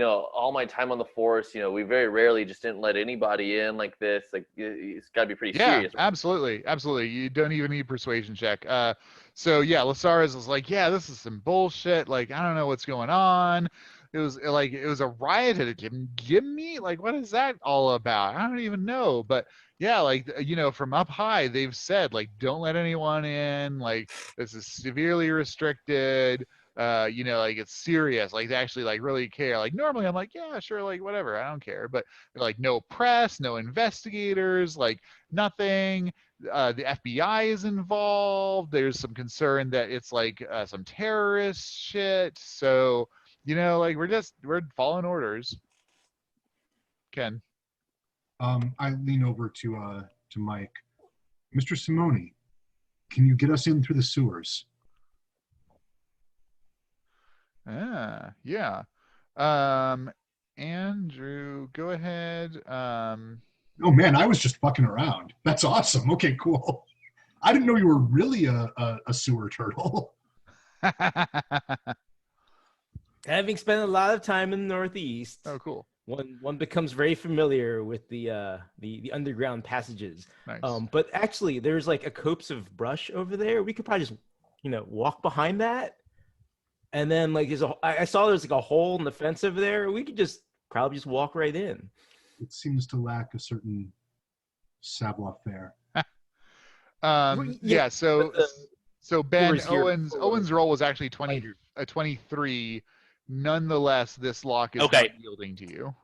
all my time on the force, we very rarely just didn't let anybody in like this. Like, it's got to be pretty serious. Yeah, absolutely. You don't even need a persuasion check. So yeah, Lazarus was like, yeah, this is some bullshit. Like, I don't know what's going on. It was a riot at a gimme. Like, what is that all about? I don't even know. But yeah, like, from up high, they've said, like, don't let anyone in. Like, this is severely restricted. Like, it's serious. Like, they actually, like, really care. Like, normally I'm like, yeah, sure, like, whatever, I don't care. But like, no press, no investigators, like, nothing. The FBI is involved. There's some concern that it's like some terrorist shit. So, like, we're following orders. Ken. I lean over to Mike. Mr. Simone, can you get us in through the sewers? Yeah. Andrew, go ahead. Oh man, I was just fucking around. That's awesome. Okay, cool. I didn't know you were really a sewer turtle. Having spent a lot of time in the Northeast, Oh, cool. One becomes very familiar with the underground passages. Nice. But actually, there's like a copse of brush over there. We could probably just walk behind that, and then like I saw there's like a hole in the fence over there. We could probably just walk right in. It seems to lack a certain savoir-faire. Yeah. So Ben, Owen's roll was actually 23. Nonetheless, this lock is not yielding to you.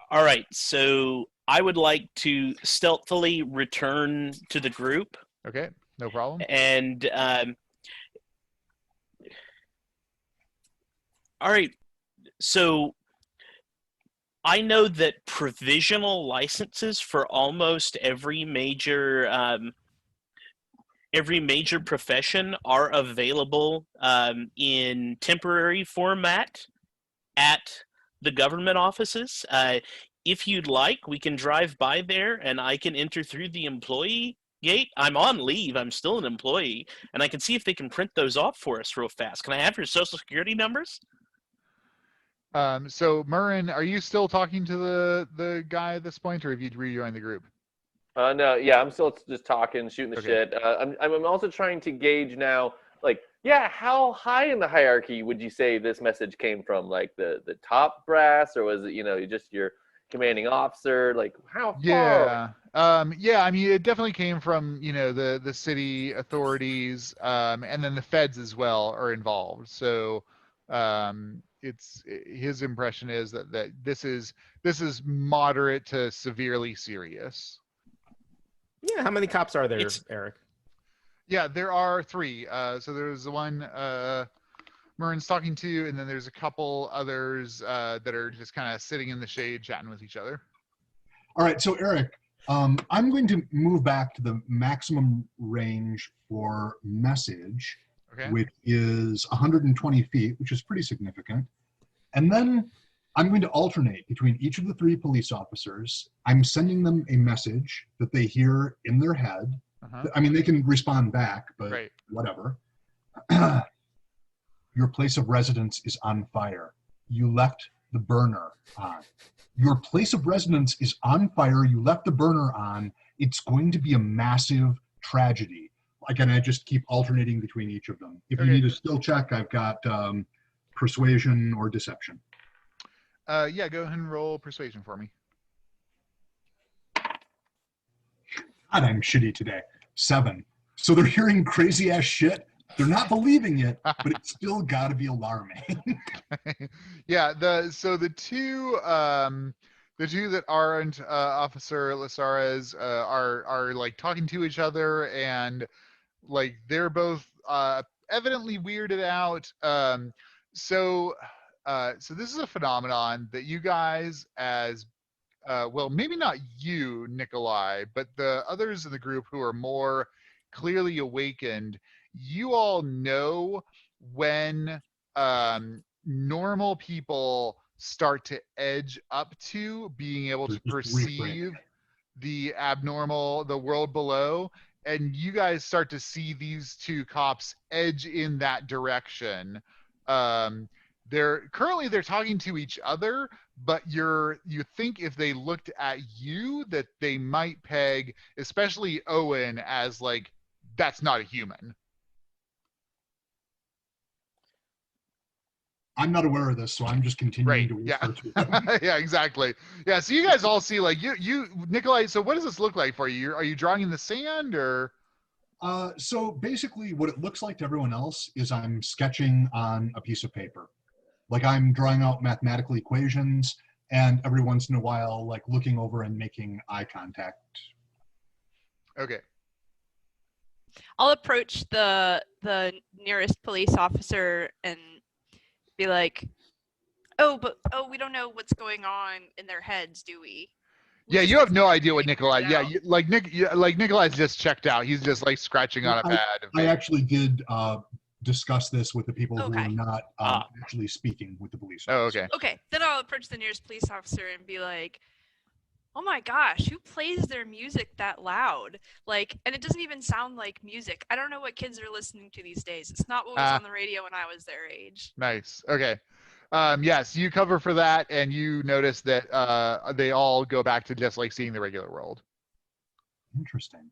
All right, so I would like to stealthily return to the group. Okay, no problem. And all right, so I know that provisional licenses for almost every major profession are available in temporary format at the government offices. If you'd like, we can drive by there and I can enter through the employee gate. I'm on leave. I'm still an employee. And I can see if they can print those off for us real fast. Can I have your social security numbers? So Mhurren, are you still talking to the guy at this point, or have you rejoined the group? No, yeah, I'm still just talking, shooting the shit. I'm also trying to gauge now, like, yeah, how high in the hierarchy would you say this message came from? Like the top brass, or was it, just your commanding officer? Like, how far? Yeah. Yeah, I mean, it definitely came from, the city authorities, and then the feds as well are involved. So, it's his impression is that this is moderate to severely serious. Yeah, how many cops are there, Erik? Yeah, there are 3. So there's the one Mhurren's talking to, and then there's a couple others that are just kind of sitting in the shade chatting with each other. All right, so Erik, I'm going to move back to the maximum range for message, which is 120 feet, which is pretty significant. And then I'm going to alternate between each of the 3 police officers. I'm sending them a message that they hear in their head. I mean, they can respond back, but whatever. Your place of residence is on fire. You left the burner on. Your place of residence is on fire. You left the burner on. It's going to be a massive tragedy. Again, I just keep alternating between each of them. If you need a skill check, I've got persuasion or deception. Yeah, go ahead and roll persuasion for me. God, I'm shitty today. 7. So they're hearing crazy ass shit. They're not believing it, but it's still got to be alarming. Yeah, the two that aren't Officer Lasara's are like talking to each other, and like they're both evidently weirded out. So this is a phenomenon that you guys, as well, maybe not you, Nikolai, but the others in the group who are more clearly awakened, you all know when normal people start to edge up to being able to They're just reframing perceive it. the abnormal, the world below, and you guys start to see these two cops edge in that direction. They're talking to each other, but you think if they looked at you that they might peg, especially Owen, as like, that's not a human. I'm not aware of this, so I'm just continuing to Yeah. whisper to them. Yeah, exactly. Yeah, so you guys all see, like, you Nikolai, so what does this look like for you? Are you drawing in the sand, or? So basically what it looks like to everyone else is I'm sketching on a piece of paper. Like I'm drawing out mathematical equations, and every once in a while, like looking over and making eye contact. Okay. I'll approach the nearest police officer and be like, "Oh, we don't know what's going on in their heads, do we?" Yeah, just you have get no them idea what really Nikolai. weirded Yeah, out. like Nikolai's just checked out. He's just like scratching on a pad. I actually did discuss this with the people who Okay. were not actually speaking with the police Oh, officer. okay. Okay, then I'll approach the nearest police officer and be like, "Oh my gosh, who plays their music that loud? Like, and it doesn't even sound like music. I don't know what kids are listening to these days. It's not what was on the radio when I was their age." Nice. Okay. Yes, you cover for that, and you notice that they all go back to just like seeing the regular world. Interesting.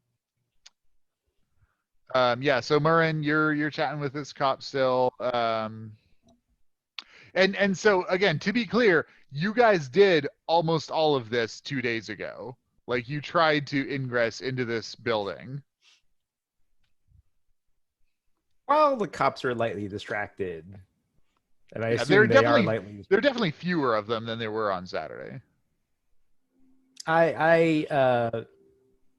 Yeah, so Mhurren, you're chatting with this cop still. And so again, to be clear, you guys did almost all of this 2 days ago. Like, you tried to ingress into this building. Well, the cops are lightly distracted. And I Yeah, assume they are lightly. there are definitely fewer of them than there were on Saturday.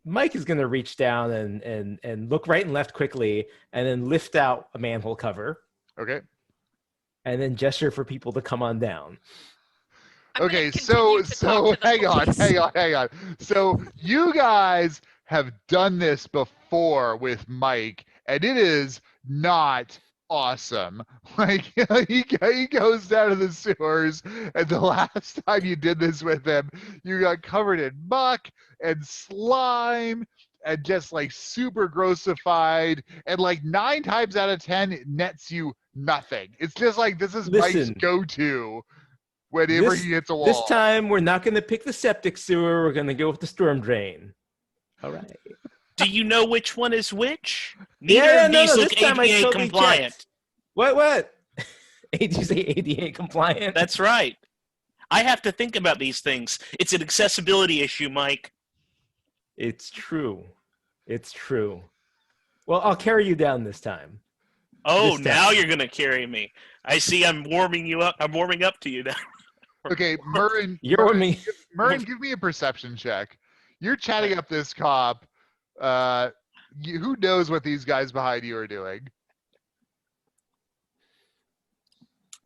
Mike is going to reach down and look right and left quickly, and then lift out a manhole cover, Okay. and then gesture for people to come on down. Okay, so hang on. So you guys have done this before with Mike, and it is not awesome. Like, he goes down to the sewers, and the last time you did this with him, you got covered in muck and slime and just like super grossified, and like 9 times out of 10 it nets you nothing. It's just like, this is Mike's Listen. go-to whenever he hits a wall. This time, we're not going to pick the septic sewer. We're going to go with the storm drain. All right. Do you know which one is which? Yeah, Neither of these look this time I ADA totally compliant. checked. What? Did you say ADA compliant? That's right. I have to think about these things. It's an accessibility issue, Mike. It's true. It's true. Well, I'll carry you down this time. Oh, This now time. you're going to carry me. I see I'm warming you up. I'm warming up to you now. Okay, Mhurren, You're with me. Mhurren, give me a perception check. You're chatting up this cop. Who knows what these guys behind you are doing?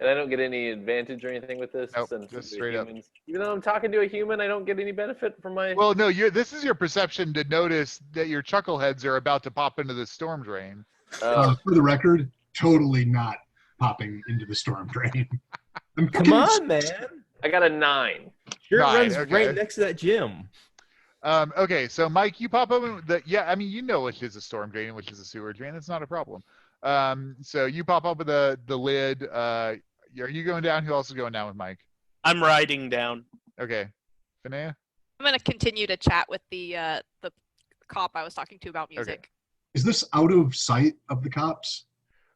And I don't get any advantage or anything with this. Nope, since just we're straight up. humans. Even though I'm talking to a human, I don't get any benefit from my. Well, no, this is your perception to notice that your chuckleheads are about to pop into the storm drain. For the record, totally not popping into the storm drain. Come on, man. I got a 9. Sure, it 9, runs okay. right next to that gym. Okay, so Mike, you pop up in the, yeah, I mean, you know which is a storm drain and which is a sewer drain. That's not a problem. So you pop up with the lid. Are you going down? Who else is going down with Mike? I'm riding down. Okay. Finnea? I'm gonna continue to chat with the cop I was talking to about music. Is this out of sight of the cops?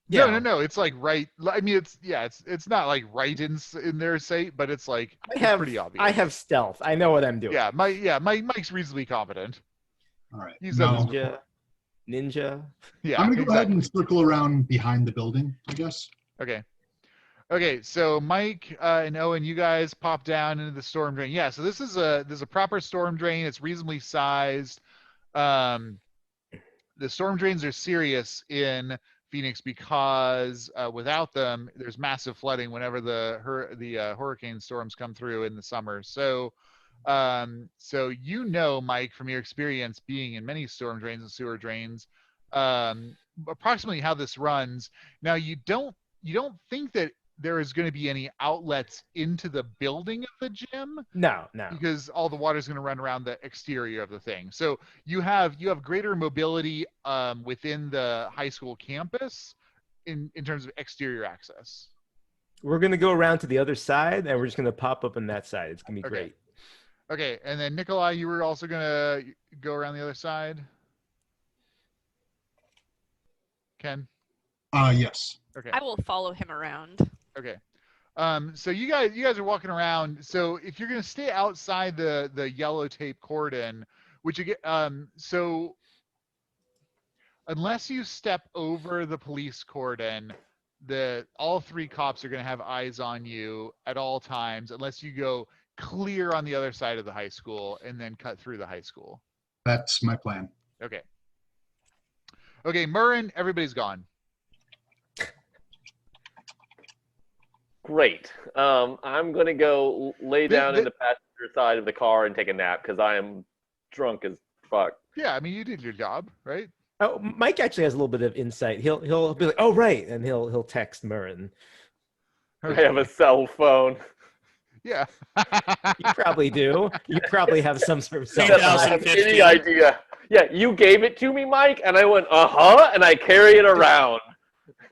No, no. It's like right. I mean, it's not like right in their sight, but it's like it's pretty obvious. I have stealth. I know what I'm doing. Mike's reasonably competent. All right. He's done this Ninja. Yeah, I'm gonna go ahead and circle around behind the building, I guess. Okay, so Mike and Owen, you guys pop down into the storm drain. Yeah, so this is a proper storm drain. It's reasonably sized. The storm drains are serious in Phoenix because without them, there's massive flooding whenever the hurricane storms come through in the summer. So, Mike, from your experience being in many storm drains and sewer drains, approximately how this runs. Now, you don't think that there is going to be any outlets into the building of the gym. No. Because all the water is going to run around the exterior of the thing. So you have greater mobility within the high school campus in terms of exterior access. We're going to go around to the other side, and we're just going to pop up on that side. It's going to be great. Okay, and then Nikolai, you were also going to go around the other side? Ken? Yes. Okay. I will follow him around. Okay. So you guys are walking around. So if you're going to stay outside the yellow tape cordon, which you get, so unless you step over the police cordon, all three cops are going to have eyes on you at all times, unless you go clear on the other side of the high school and then cut through the high school. That's my plan. Okay. Okay, Mhurren, everybody's gone. Great. I'm going to go lay down in the passenger side of the car and take a nap because I am drunk as fuck. Yeah, I mean, you did your job, right? Oh, Mike actually has a little bit of insight. He'll be like, "Oh, right," and he'll text Mhurren. I have a cell phone. Yeah. You probably do. You probably have some sort of cell I don't have any idea. Yeah, you gave it to me, Mike, and I went, and I carry it around.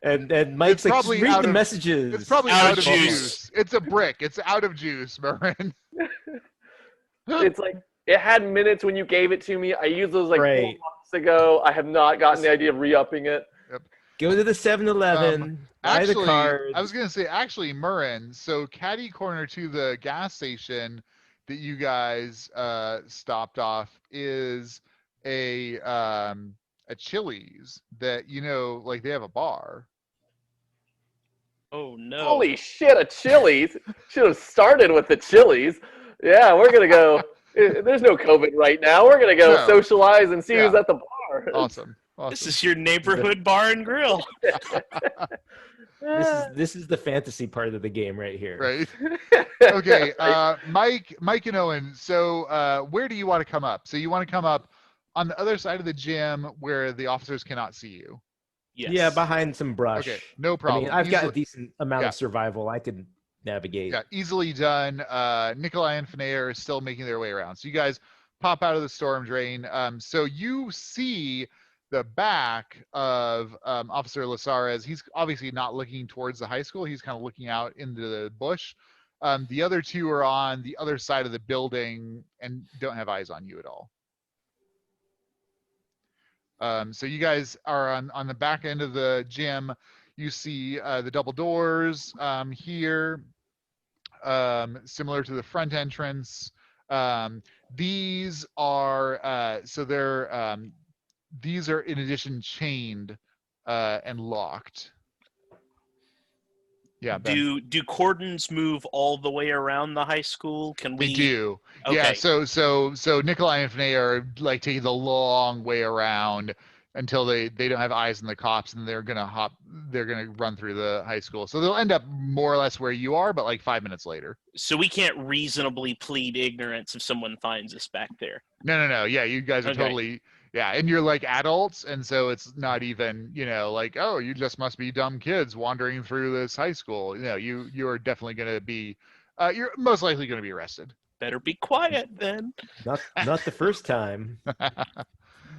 And Mike's like, read the messages. It's probably out of juice. It's a brick. It's out of juice, Mhurren. It's like, it had minutes when you gave it to me. I used those like 4 months ago. I have not gotten the idea of re-upping it. Yep. Go to the 7-Eleven, buy the cards. I was going to say, actually, Mhurren, so catty corner to the gas station that you guys stopped off is a Chili's that, like they have a bar. Oh, no. Holy shit, a Chili's. Should have started with the Chili's. Yeah, we're going to go. There's no COVID right now. We're going to go socialize and see who's at the bar. Awesome. This is your neighborhood bar and grill. This is the fantasy part of the game right here. Right. Okay, Mike and Owen, so where do you want to come up? So you want to come up on the other side of the gym where the officers cannot see you? Yes. Yeah, behind some brush. Okay, no problem. I mean, I've got a decent amount of survival. I could navigate. Yeah, easily done. Nikolai and Finnea are still making their way around. So you guys pop out of the storm drain. So you see the back of Officer Lasares. He's obviously not looking towards the high school. He's kind of looking out into the bush. The other two are on the other side of the building and don't have eyes on you at all. So you guys are on the back end of the gym. You see the double doors here, similar to the front entrance. These are these are in addition chained and locked. Yeah. Do cordons move all the way around the high school? Can we? They do. Okay. Yeah. So Nikolai and Finnea are like taking the long way around until they don't have eyes on the cops, and they're gonna run through the high school. So they'll end up more or less where you are, but like 5 minutes later. So we can't reasonably plead ignorance if someone finds us back there. No. Yeah, you guys are totally. Yeah, and you're like adults, and so it's not even, like, oh, you just must be dumb kids wandering through this high school. You are definitely going to be, you're most likely going to be arrested. Better be quiet then. Not the first time.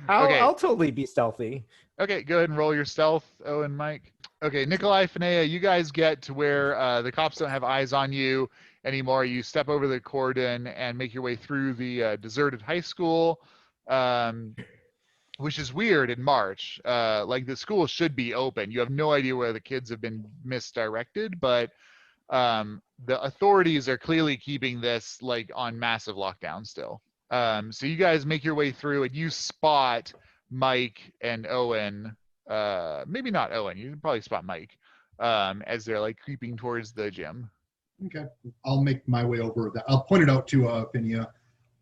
I'll totally be stealthy. Okay, go ahead and roll your stealth, Owen, Mike. Okay, Nikolai, Finnea, you guys get to where the cops don't have eyes on you anymore. You step over the cordon and make your way through the deserted high school. which is weird in March. Like the school should be open. You have no idea where the kids have been misdirected, but the authorities are clearly keeping this like on massive lockdown still. So you guys make your way through and you spot Mike and Owen. Maybe not Owen. You can probably spot Mike as they're like creeping towards the gym. Okay, I'll make my way over that. I'll point it out to Finnea.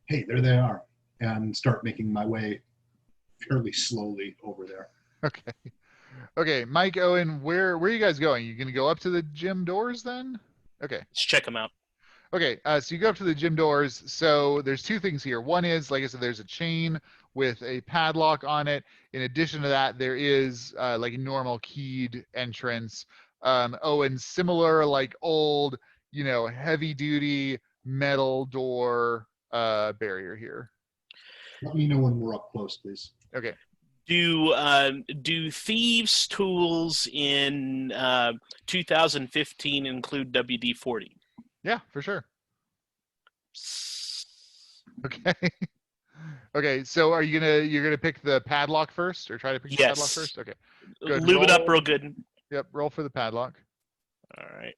Hey, there they are, and start making my way fairly slowly over there. Okay. Okay, Mike, Owen, where are you guys going? You gonna go up to the gym doors then? Okay. Let's check them out. Okay, so you go up to the gym doors. So there's two things here. One is, like I said, there's a chain with a padlock on it. In addition to that, there is like a normal keyed entrance. Owen, similar, like old, heavy duty metal door barrier here. Let me know when we're up close, please. Okay. Do thieves' tools in 2015 include WD-40? Yeah, for sure. Okay. Okay, so you're gonna pick the padlock first, or try to pick the padlock Yes. first? Okay. Good. Lube it up Roll- real good. Yep, roll for the padlock. All right.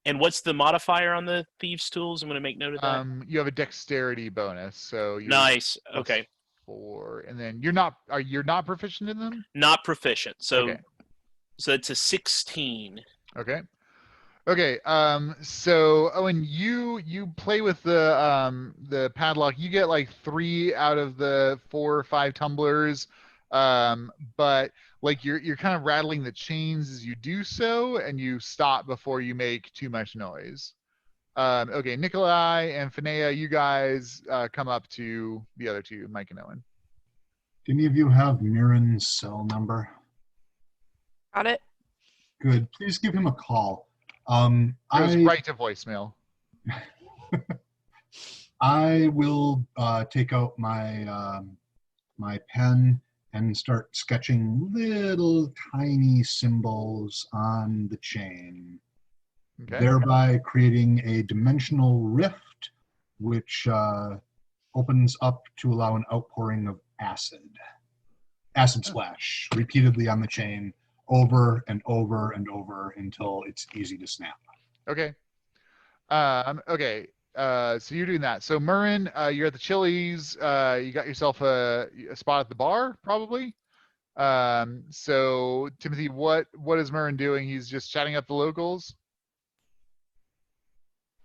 And what's the modifier on the thieves' tools? I'm going to make note of that. You have a dexterity bonus, so you're Nice. plus Okay. 4, and then you're not proficient in them? Not proficient. So Okay. so it's a 16. Okay. Okay. So Owen, you play with the padlock. You get like 3 out of the 4 or 5 tumblers. But like you're kind of rattling the chains as you do so, and you stop before you make too much noise. Okay, Nikolai and Finnea, you guys come up to the other two, Mike and Owen. Do any of you have Mhurren's cell number? Got it. Good. Please give him a call. Goes right to voicemail. I will take out my my pen and start sketching little tiny symbols on the chain, Okay. thereby creating a dimensional rift, which opens up to allow an outpouring of acid splash repeatedly on the chain, over and over and over until it's easy to snap. Okay. Okay. So you're doing that. So Mhurren, you're at the Chili's. You got yourself a spot at the bar, probably. So Timothy, what is Mhurren doing? He's just chatting up the locals.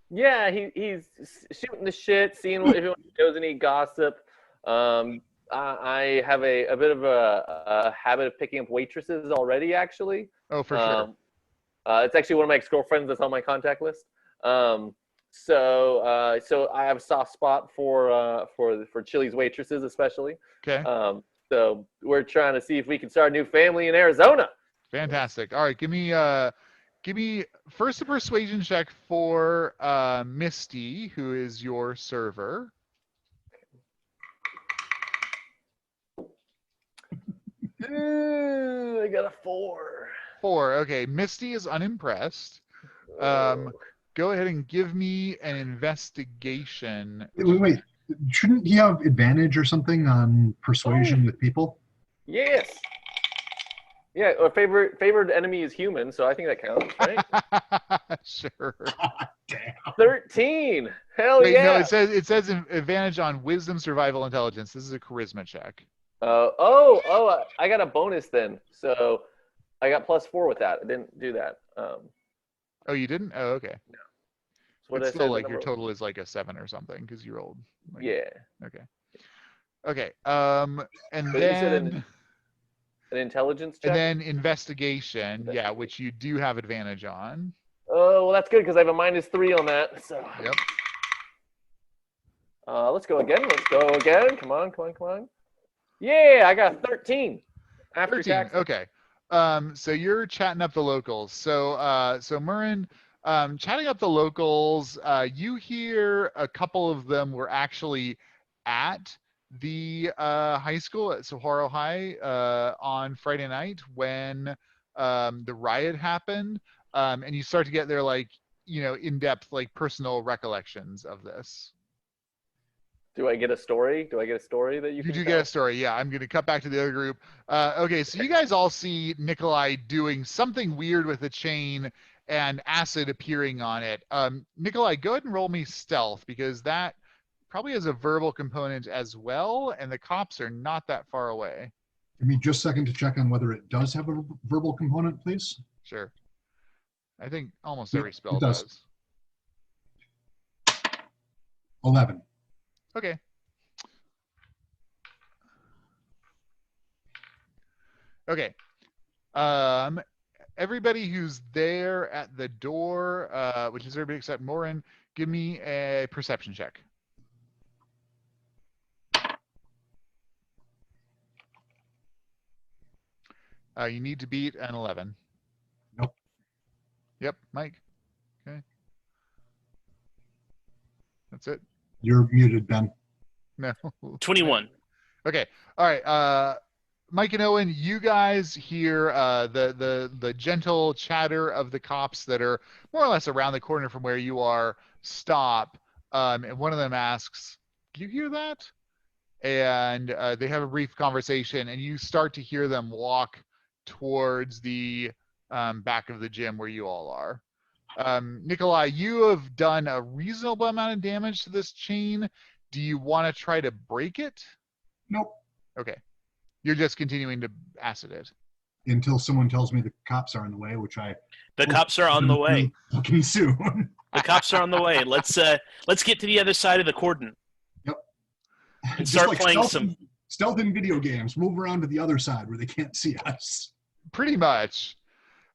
Yeah, he's shooting the shit, seeing what everyone knows, any gossip. I have a bit of a habit of picking up waitresses already, actually. Oh, for sure. It's actually one of my ex-girlfriends that's on my contact list. So I have a soft spot for Chili's waitresses, especially. Okay. So we're trying to see if we can start a new family in Arizona. Fantastic. All right, give me first a persuasion check for Misty, who is your server. Ooh, I got a 4. 4. Okay, Misty is unimpressed. Go ahead and give me an investigation. Wait. Shouldn't he have advantage or something on persuasion with people? Yes. Yeah, our favorite enemy is human, so I think that counts, right? Sure. Damn. 13. Hell Wait, yeah. no, it says advantage on wisdom, survival, intelligence. This is a charisma check. I got a bonus then. So I got +4 with that. I didn't do that. Oh, you didn't? Oh, okay. No. So what It's did I still say like the your number was? total is like a 7 or something because you rolled. Like, Yeah. Okay. Okay. And But you said then an intelligence check? and then investigation, yeah, which you do have advantage on. Oh, well, that's good because I have a -3 on that. So Yep. let's go again. Come on. Yeah, I got 13 after 13. tax. Okay. So you're chatting up the locals. So Mhurren, chatting up the locals, you hear a couple of them were actually at the high school at Saguaro High on Friday night when the riot happened, and you start to get their like in-depth like personal recollections of this. Do I get a story? Do I get a story that you You can do tell? get a story. Yeah, I'm going to cut back to the other group. Okay, so you guys all see Nikolai doing something weird with the chain and acid appearing on it. Nikolai, go ahead and roll me stealth, because that probably has a verbal component as well, and the cops are not that far away. Give me just a second to check on whether it does have a verbal component, please. Sure. I think almost Yep, every spell it does. does. 11. Okay. Okay. Everybody who's there at the door, which is everybody except Mhurren, give me a perception check. You need to beat an 11. Nope. Yep, Mike. Okay. That's it. You're muted, Ben. No. 21. Okay. All right. Mike and Owen, you guys hear the gentle chatter of the cops that are more or less around the corner from where you are stop, and one of them asks, "Do you hear that?" And they have a brief conversation, and you start to hear them walk towards the back of the gym where you all are. Nikolai, you have done a reasonable amount of damage to this chain. Do you want to try to break it? Nope. Okay. You're just continuing to acid it. Until someone tells me the cops are on the way, which I The cops are on the way. fucking soon. The cops are on the way. Let's get to the other side of the cordon. Yep. And Just start like playing stealth in video games. Move around to the other side where they can't see us. Pretty much.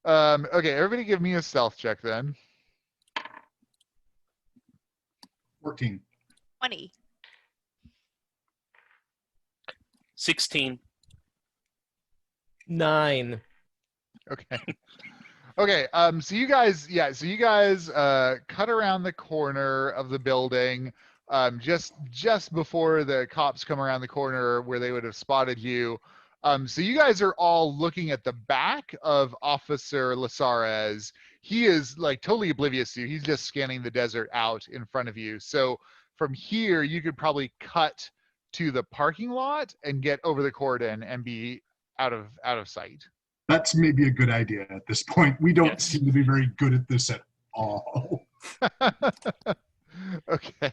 Okay, everybody give me a stealth check then. 14. 20. 16. 9. Okay. Okay, so you guys cut around the corner of the building, just before the cops come around the corner where they would have spotted you. So you guys are all looking at the back of Officer Lasares. He is like totally oblivious to you. He's just scanning the desert out in front of you. So from here, you could probably cut to the parking lot and get over the cordon and be out of sight. That's maybe a good idea at this point. We don't Yes. seem to be very good at this at all. Okay.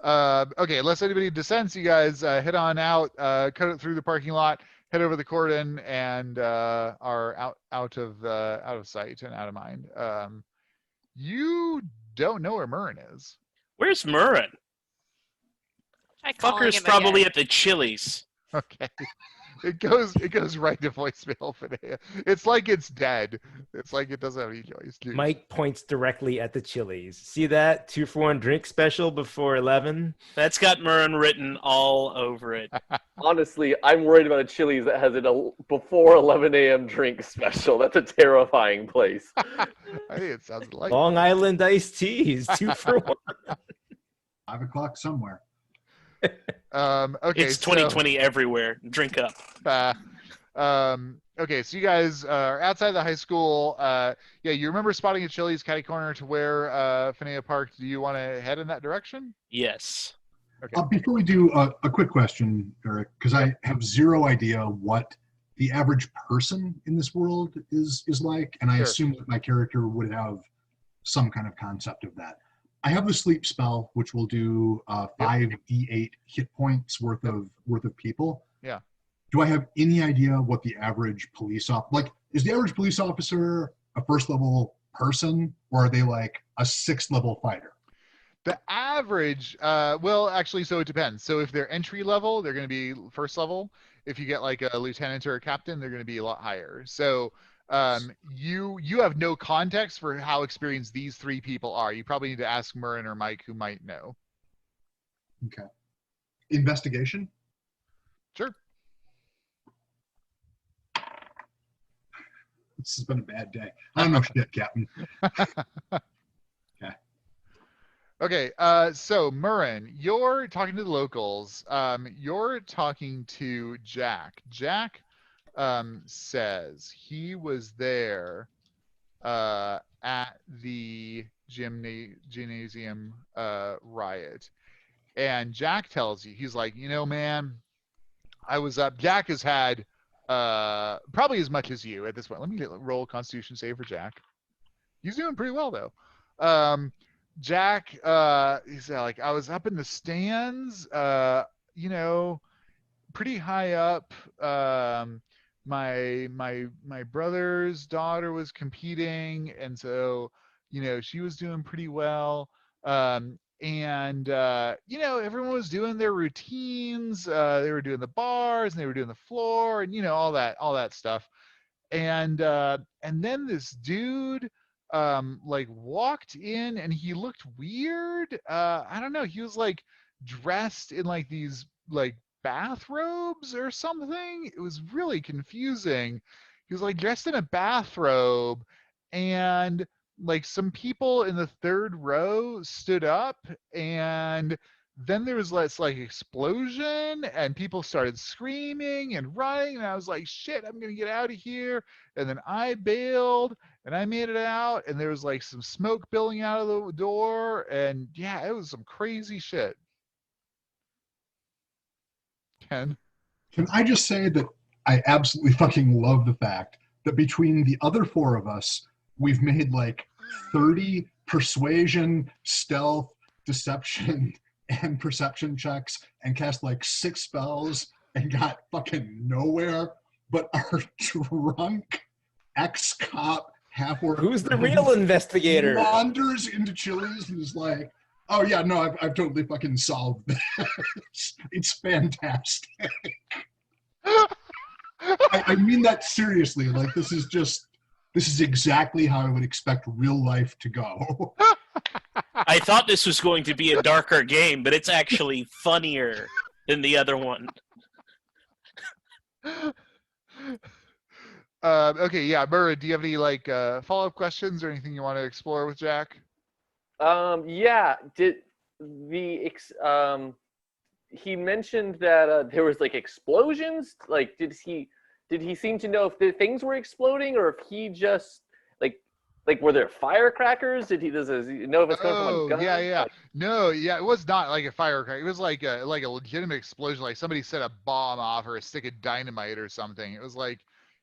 Okay, unless anybody dissents, you guys head on out, cut it through the parking lot, head over the cordon, and are out of sight and out of mind. You don't know where Mhurren is. Where's Mhurren? Try calling Fucker's him probably again. at the Chili's. Okay. It goes right to voicemail, Finnea. It's like it's dead. It's like it doesn't have any choice. Dude. Mike points directly at the Chili's. See that 2-for-1 drink special before 11? That's got Mhurren written all over it. Honestly, I'm worried about a Chili's that has a before 11 a.m. drink special. That's a terrifying place. I think it sounds like Long Island iced teas, 2-for-1. 5 o'clock somewhere. Okay, It's 2020 everywhere. Drink up. Okay, so you guys are outside the high school. Yeah, you remember spotting a Chili's catty corner to where Finnea parked. Do you want to head in that direction? Yes. Okay. Before we do, a quick question, Erik, because I have zero idea what the average person in this world is like, and I Sure. assume that my character would have some kind of concept of that. I have the sleep spell, which will do 5d8 hit points worth of people. Yeah. Do I have any idea what the average police is the average police officer a first level person, or are they like a 6th level fighter? The average, well, actually, so it depends. So if they're entry level, they're going to be first level. If you get like a lieutenant or a captain, they're going to be a lot higher. So you have no context for how experienced these 3 people are. You probably need to ask Mhurren or Mike, who might know. Okay. Investigation? Sure. This has been a bad day. I don't know shit, Captain. Okay, so Mhurren, you're talking to the locals. You're talking to Jack. Jack says he was there at the gymnasium riot. And Jack tells you, he's like, man, I was up. Jack has had probably as much as you at this point. Let me roll a Constitution save for Jack. He's doing pretty well though. Jack, he's like, I was up in the stands, pretty high up. My brother's daughter was competing, and so she was doing pretty well. And everyone was doing their routines. They were doing the bars and they were doing the floor and all that stuff. And then this dude like walked in and he looked weird. I don't know, he was like dressed in like these like bathrobes or something. It was really confusing. He was like dressed in a bathrobe, and like some people in the third row stood up, and then there was this like explosion and people started screaming and running, and I was like, shit, I'm gonna get out of here. And then I bailed and I made it out, and there was like some smoke billowing out of the door, and yeah, it was some crazy shit. Ken? Can I just say that I absolutely fucking love the fact that between the other four of us, we've made like 30 persuasion, stealth, deception, and perception checks and cast like 6 spells and got fucking nowhere, but our drunk ex-cop half-orc Who's the real investigator? wanders into Chili's and is like, oh yeah, no, I've totally fucking solved this. It's fantastic. I mean that seriously. Like, this is exactly how I would expect real life to go. I thought this was going to be a darker game, but it's actually funnier than the other one. Okay, yeah, Mhurren, do you have any like follow-up questions or anything you want to explore with Jack? Yeah. Did the he mentioned that there was like explosions? Like, did he seem to know if the things were exploding, or if he just like were there firecrackers? Does he know if it's coming from a gun? Yeah. Like, No, yeah, it was not like a firecracker. It was like a legitimate explosion. Like somebody set a bomb off or a stick of dynamite or something. It was like,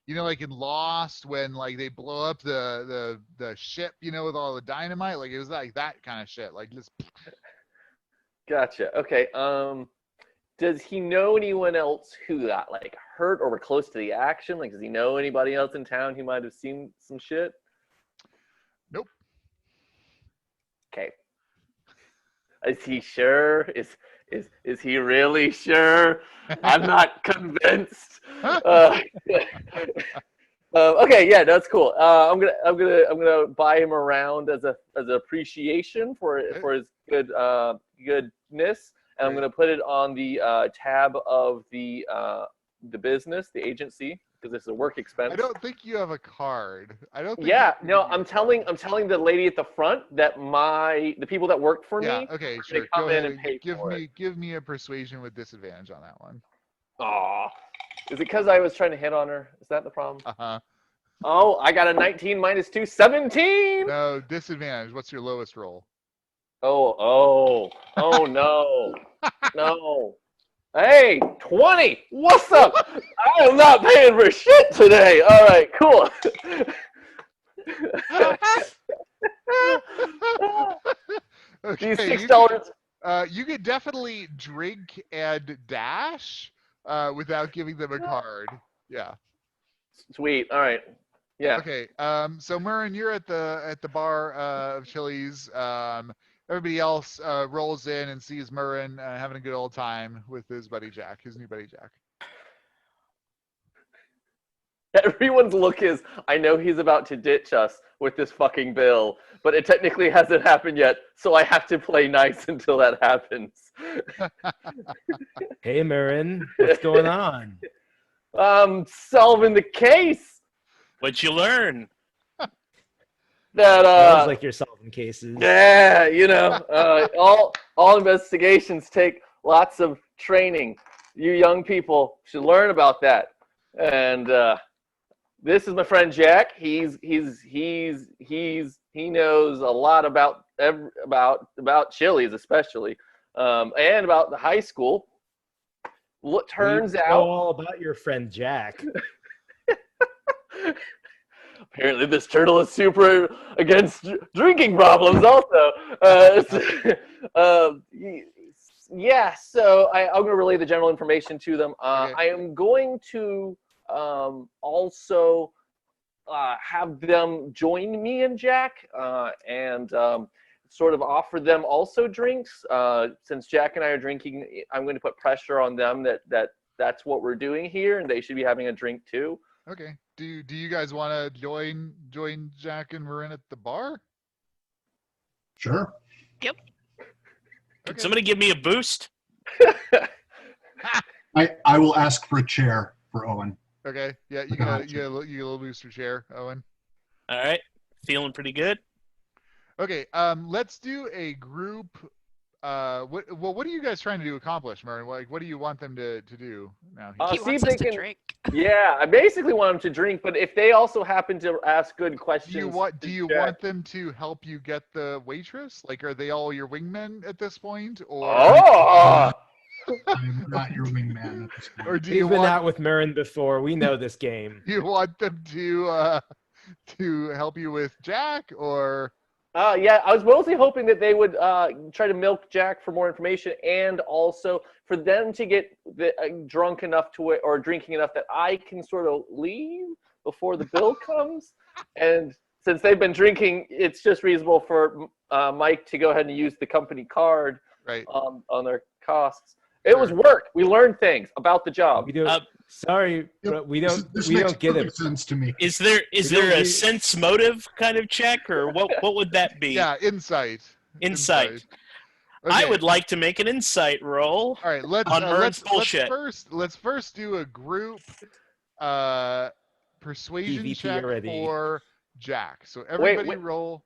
like in Lost when like they blow up the ship, with all the dynamite. Like it was like that kind of shit. Like just. Gotcha. Okay. Does he know anyone else who got like hurt or were close to the action? Like, does he know anybody else in town who might have seen some shit? Nope. Okay. Is he sure? Is he really sure? I'm not convinced. Okay, yeah, that's cool. I'm gonna buy him around as an appreciation for his goodness, and I'm gonna put it on the tab of the business, the agency, because this is a work expense. I don't think you have a card. I don't think. Yeah, no, I'm telling the lady at the front that the people that work for Yeah, me, okay, they sure. come Go in ahead and pay for it. give me a persuasion with disadvantage on that one. Aw. Is it because I was trying to hit on her? Is that the problem? Uh-huh. Oh, I got a 19 minus 2, 17! No, disadvantage. What's your lowest roll? Oh no. No. Hey, 20! What's up? I am not paying for shit today. All right, cool. Okay, These $6. You could definitely drink and dash without giving them a card. Yeah. Sweet. All right. Yeah. Okay. So Mhurren, you're at the bar of Chili's. Everybody else rolls in and sees Mhurren having a good old time with his buddy Jack, his new buddy Jack. Everyone's look is, I know he's about to ditch us with this fucking bill, but it technically hasn't happened yet, so I have to play nice until that happens. Hey, Mhurren, what's going on? Solving the case What'd you learn? that Sounds like you're solving cases. yeah, all investigations take lots of training. You young people should learn about that. And this is my friend Jack. He knows a lot about Chili's, especially. and about the high school. What turns We know out, all about your friend Jack. apparently this turtle is super against drinking problems also. Yeah, so I'm going to relay the general information to them. Okay. I am going to also have them join me and Jack and sort of offer them also drinks. Since Jack and I are drinking, I'm going to put pressure on them that's what we're doing here, and they should be having a drink too. Okay. Do you guys want to join Jack and Mhurren at the bar? Sure. Can Okay. somebody give me a boost? I will ask for a chair for Owen. Okay. Yeah, you get a little booster chair, Owen. All right. Feeling pretty good. Okay. Let's do a group. What are you guys trying to accomplish, Mhurren? Like, what do you want them to do now? He See wants if us they to can- drink. Yeah, I basically want them to drink, but if they also happen to ask good questions, Do you want them to help you get the waitress? Like, are they all your wingmen at this point, or Oh, I'm not your wingman at this point. or do We've you been want out with Mhurren before. We know this game. you want them to help you with Jack, or yeah, I was mostly hoping that they would try to milk Jack for more information, and also for them to get drunk enough or drinking enough that I can sort of leave before the bill comes. And since they've been drinking, it's just reasonable for Mike to go ahead and use the company card right? on their costs. It was work. We learned things about the job. We don't. Sorry, but we don't. This we makes don't get perfect it. sense to me. Is there We don't a do- sense motive kind of check, or what would that be? Yeah, insight. Insight. Okay. I would like to make an insight roll. All right, let's on Mhurren's bullshit. Let's first do a group persuasion PvP check already. for Jack. So everybody wait. roll.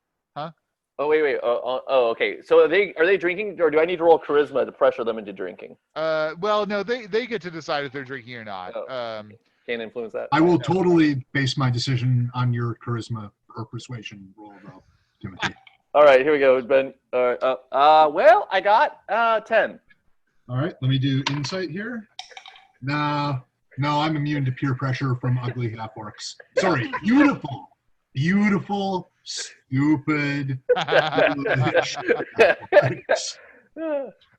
Oh wait. Oh, okay. So are they drinking, or do I need to roll charisma to pressure them into drinking? Well, no, they get to decide if they're drinking or not. Oh. Can't influence that. I will totally base my decision on your charisma or persuasion roll, though, Timothy. All right, here we go, Ben. Well, I got 10. All right, let me do insight here. No, I'm immune to peer pressure from ugly half-orcs. Sorry, beautiful, stupid.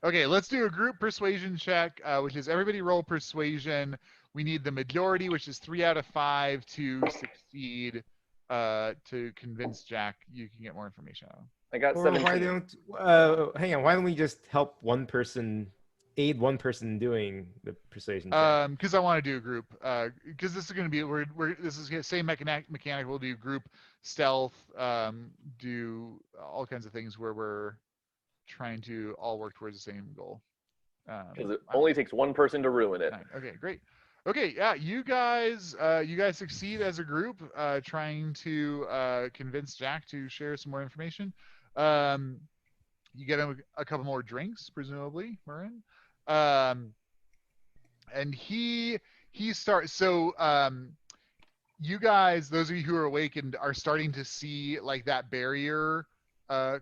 Okay, let's do a group persuasion check, which is everybody roll persuasion. We need the majority, which is 3 out of 5, to succeed. To convince Jack you can get more information out of him. I got Or 17. why don't? Hang on. Why don't we just help aid one person doing the persuasion check? Because I want to do a group. Because this is going to be this is the same mechanic. We'll do group stealth. Do all kinds of things where we're trying to all work towards the same goal. Because it only takes one person to ruin it. Okay, great. Okay, yeah, you guys succeed as a group, trying to convince Jack to share some more information. You get him a couple more drinks, presumably, Mhurren. And he starts. So you guys, those of you who are awakened, are starting to see like that barrier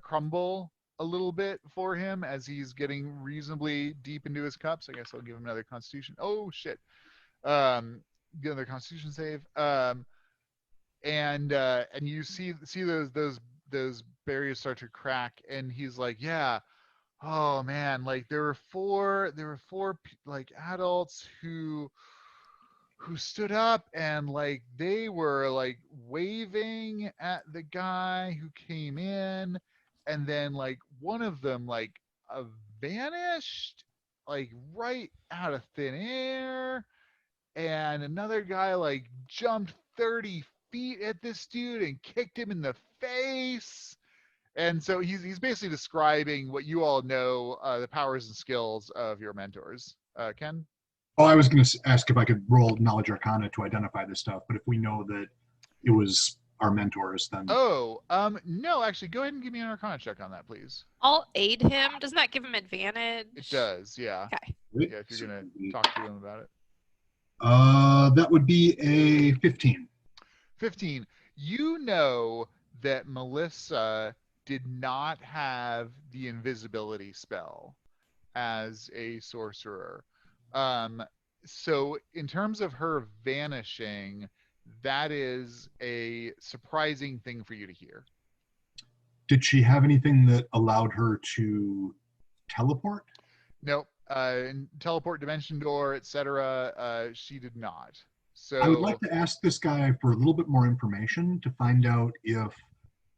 crumble a little bit for him as he's getting reasonably deep into his cups. I guess I'll give him another Constitution. Oh shit. Get another Constitution save. And you see those barriers start to crack, and he's like, yeah, oh man, like there were four like adults who stood up, and like they were like waving at the guy who came in, and then like one of them like vanished like right out of thin air. And another guy like jumped 30 feet at this dude and kicked him in the face. And so he's basically describing what you all know, the powers and skills of your mentors. Ken? Oh, I was going to ask if I could roll Knowledge Arcana to identify this stuff, but if we know that it was our mentors, then... Oh, no, actually, go ahead and give me an Arcana check on that, please. I'll aid him. Doesn't that give him advantage? It does, yeah. Okay. Yeah, if you're going to talk to him about it. That would be a 15. 15. You know that Melissa did not have the invisibility spell. as a sorcerer. So in terms of her vanishing, that is a surprising thing for you to hear. Did she have anything that allowed her to teleport? Nope. Teleport, dimension door, etc. She did not. So I would like to ask this guy for a little bit more information to find out if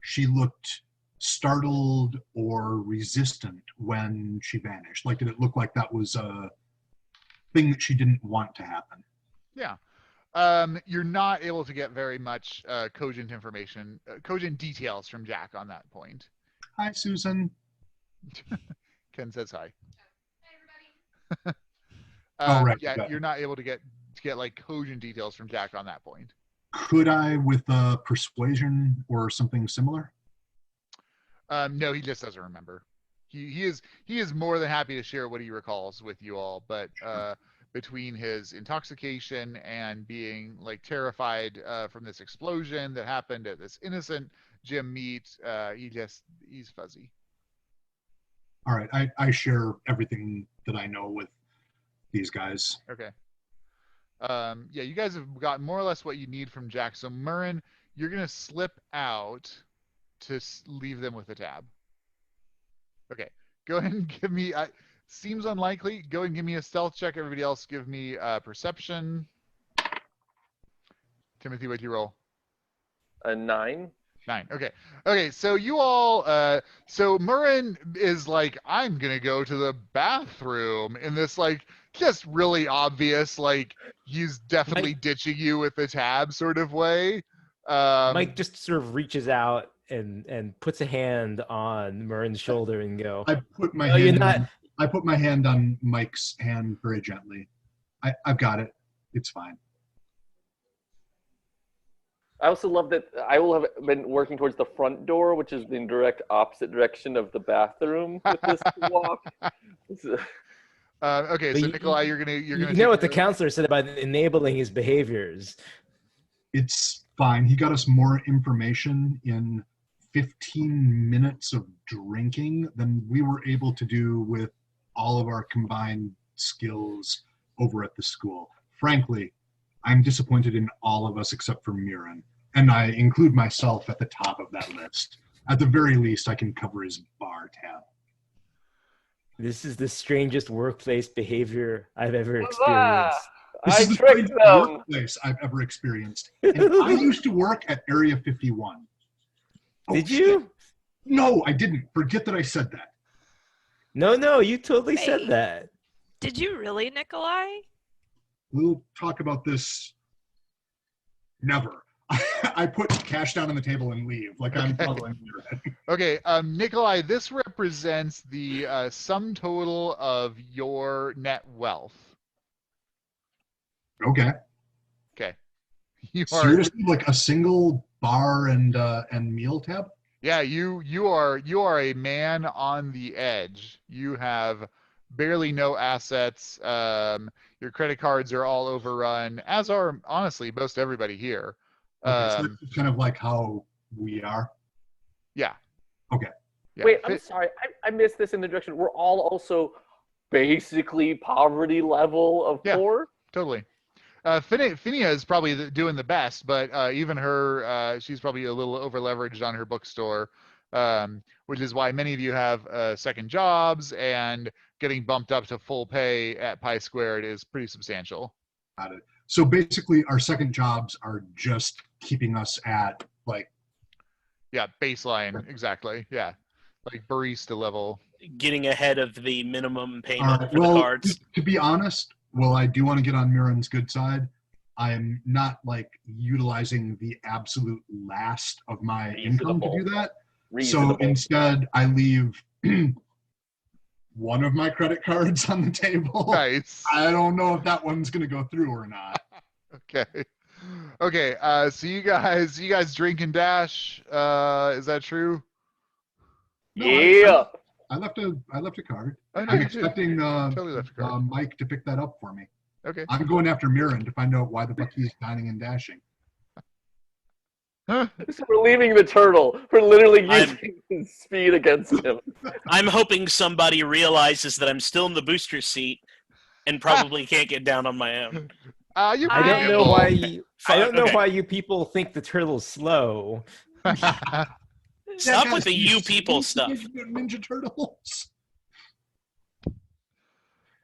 she looked startled or resistant when she vanished. Like, did it look like that was a thing that she didn't want to happen? Yeah. You're not able to get very much cogent information, cogent details from Jack on that point. Hi, Susan. Ken says hi. Oh, right. Yeah, Okay. you're not able to get like cogent details from Jack on that point. Could I with persuasion or something similar? No, he just doesn't remember. He is more than happy to share what he recalls with you all, but between his intoxication and being like terrified from this explosion that happened at this innocent gym meet, he's fuzzy. All right, I share everything that I know with these guys. Okay. Yeah, you guys have got more or less what you need from Jack. So Mhurren, you're gonna slip out to leave them with a tab. Okay, go ahead and give me. Seems unlikely. Go and give me a stealth check. Everybody else, give me perception. Timothy, what'd you roll? A 9. 9. Okay. So you all. So Mhurren is like, I'm gonna go to the bathroom in this like just really obvious like he's definitely ditching you with the tab sort of way. Mike just sort of reaches out and puts a hand on Murren's shoulder and go. I put my hand on Mike's hand very gently. I've got it. It's fine. I also love that I will have been working towards the front door, which is the direct opposite direction of the bathroom with this walk. Okay, so Nikolai, you're gonna. You know what the counselor said about enabling his behaviors. It's fine. He got us more information in 15 minutes of drinking than we were able to do with all of our combined skills over at the school. Frankly, I'm disappointed in all of us except for Mhurren, and I include myself at the top of that list. At the very least, I can cover his bar tab. This is the strangest workplace behavior I've ever experienced. This is the strangest workplace I've ever experienced. And I used to work at Area 51. Did you? No, I didn't. Forget that I said that. No, you totally said that. Did you really, Nikolai? We'll talk about this never. I put cash down on the table and leave, like I'm following your head. Okay, Nikolai, this represents the sum total of your net wealth. Okay. Seriously, like a single bar and meal tab? Yeah, you are a man on the edge. You have barely no assets. Your credit cards are all overrun, as are honestly most everybody here. Okay, so that's kind of like how we are. Yeah. Okay. Yeah. Wait, I'm sorry. I missed this introduction. We're all also basically poverty level of poor. Totally. Finnea is probably doing the best, but even her, she's probably a little over leveraged on her bookstore, which is why many of you have second jobs, and getting bumped up to full pay at Pi Squared is pretty substantial. Got it. So basically, our second jobs are just keeping us at like. Yeah, baseline, exactly. Yeah, like barista level. Getting ahead of the minimum payment for well, the cards. To be honest, well, I do want to get on Mhurren's good side. I'm not like utilizing the absolute last of my income to do that. So instead, I leave one of my credit cards on the table. Nice. I don't know if that one's going to go through or not. Okay. So you guys drink and dash. Is that true? No, yeah. I left a card. Oh, no, I'm expecting totally left a card. Mike to pick that up for me. Okay. I'm going after Mhurren to find out why the fuck he's dining and dashing. So we're leaving the turtle. We're literally using his speed against him. I'm hoping somebody realizes that I'm still in the booster seat and probably can't get down on my own. You're I pretty don't know nimble. why you. I don't know Okay. why you people think the turtle's slow. Stop with the you people stuff. Ninja Turtles.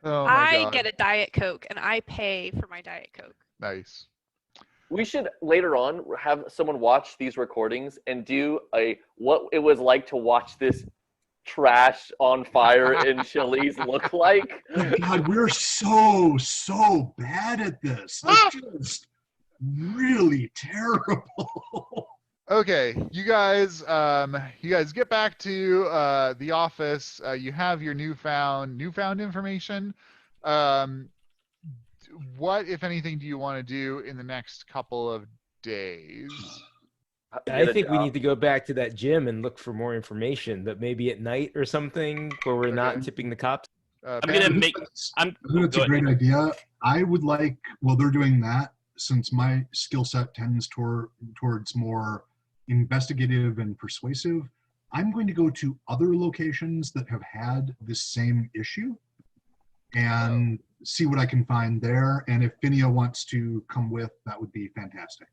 Oh my I god. get a Diet Coke, and I pay for my Diet Coke. Nice. We should later on have someone watch these recordings and do a what it was like to watch this trash on fire in Chili's look like. Oh God, we're so bad at this. Like, just really terrible. Okay, you guys get back to the office. You have your newfound information. What, if anything, do you want to do in the next couple of days? I think we need to go back to that gym and look for more information, but maybe at night or something where we're not tipping the cops. I'm Ben? gonna make. I think that's a great idea. I would like, while they're doing that, since my skill set tends towards more investigative and persuasive, I'm going to go to other locations that have had this same issue and see what I can find there. And if Finnea wants to come with, that would be fantastic.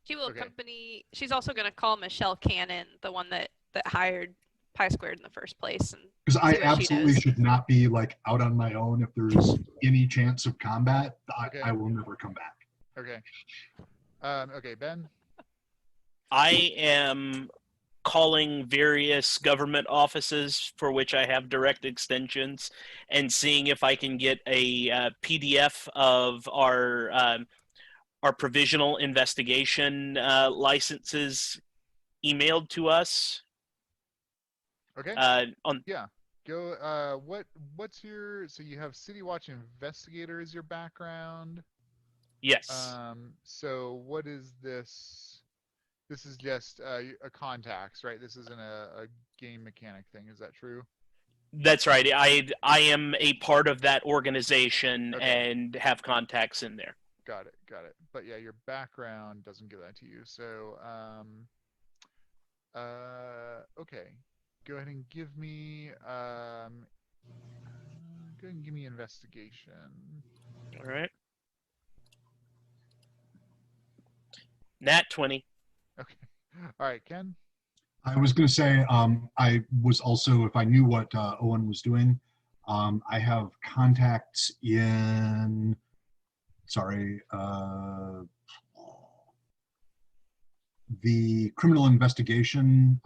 She will accompany. She's also going to call Michelle Cannon, the one that hired Pi Squared in the first place, and because I see what she absolutely does. should not be like out on my own. If there's any chance of combat, I will never come back. Okay. Okay, Ben. I am calling various government offices for which I have direct extensions and seeing if I can get a PDF of our provisional investigation licenses emailed to us. Okay. On Yeah. Go. What's your? So you have City Watch Investigator as your background. yes. So what is this? This is just a contacts, right? This isn't a game mechanic thing. Is that true? That's right. I am a part of that organization and have contacts in there. Got it. But yeah, your background doesn't give that to you. So, okay. Go ahead and give me, investigation. All right. Nat 20. Okay. All right, Ken. I was going to say, I was also, if I knew what Owen was doing, I have contacts in, the criminal investigation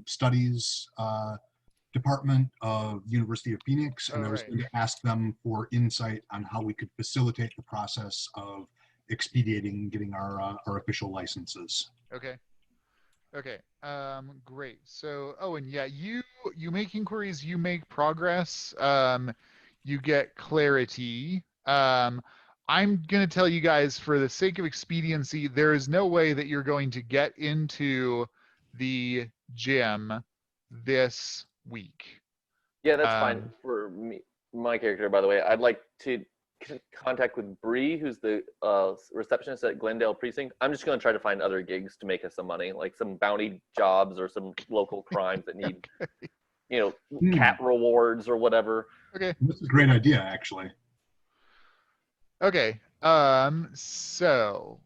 studies department of the University of Phoenix, and I was going to ask them for insight on how we could facilitate the process of expediting getting our official licenses. Okay. Great. So, Owen, yeah, you make inquiries, you make progress, you get clarity. I'm going to tell you guys, for the sake of expediency, there is no way that you're going to get into the gym this week. Yeah, that's fine for me. My character, by the way, I'd like to contact with Bree, who's the receptionist at Glendale Precinct. I'm just going to try to find other gigs to make us some money, like some bounty jobs or some local crimes that need, cat rewards or whatever. Okay. That's a great idea, actually. Okay. So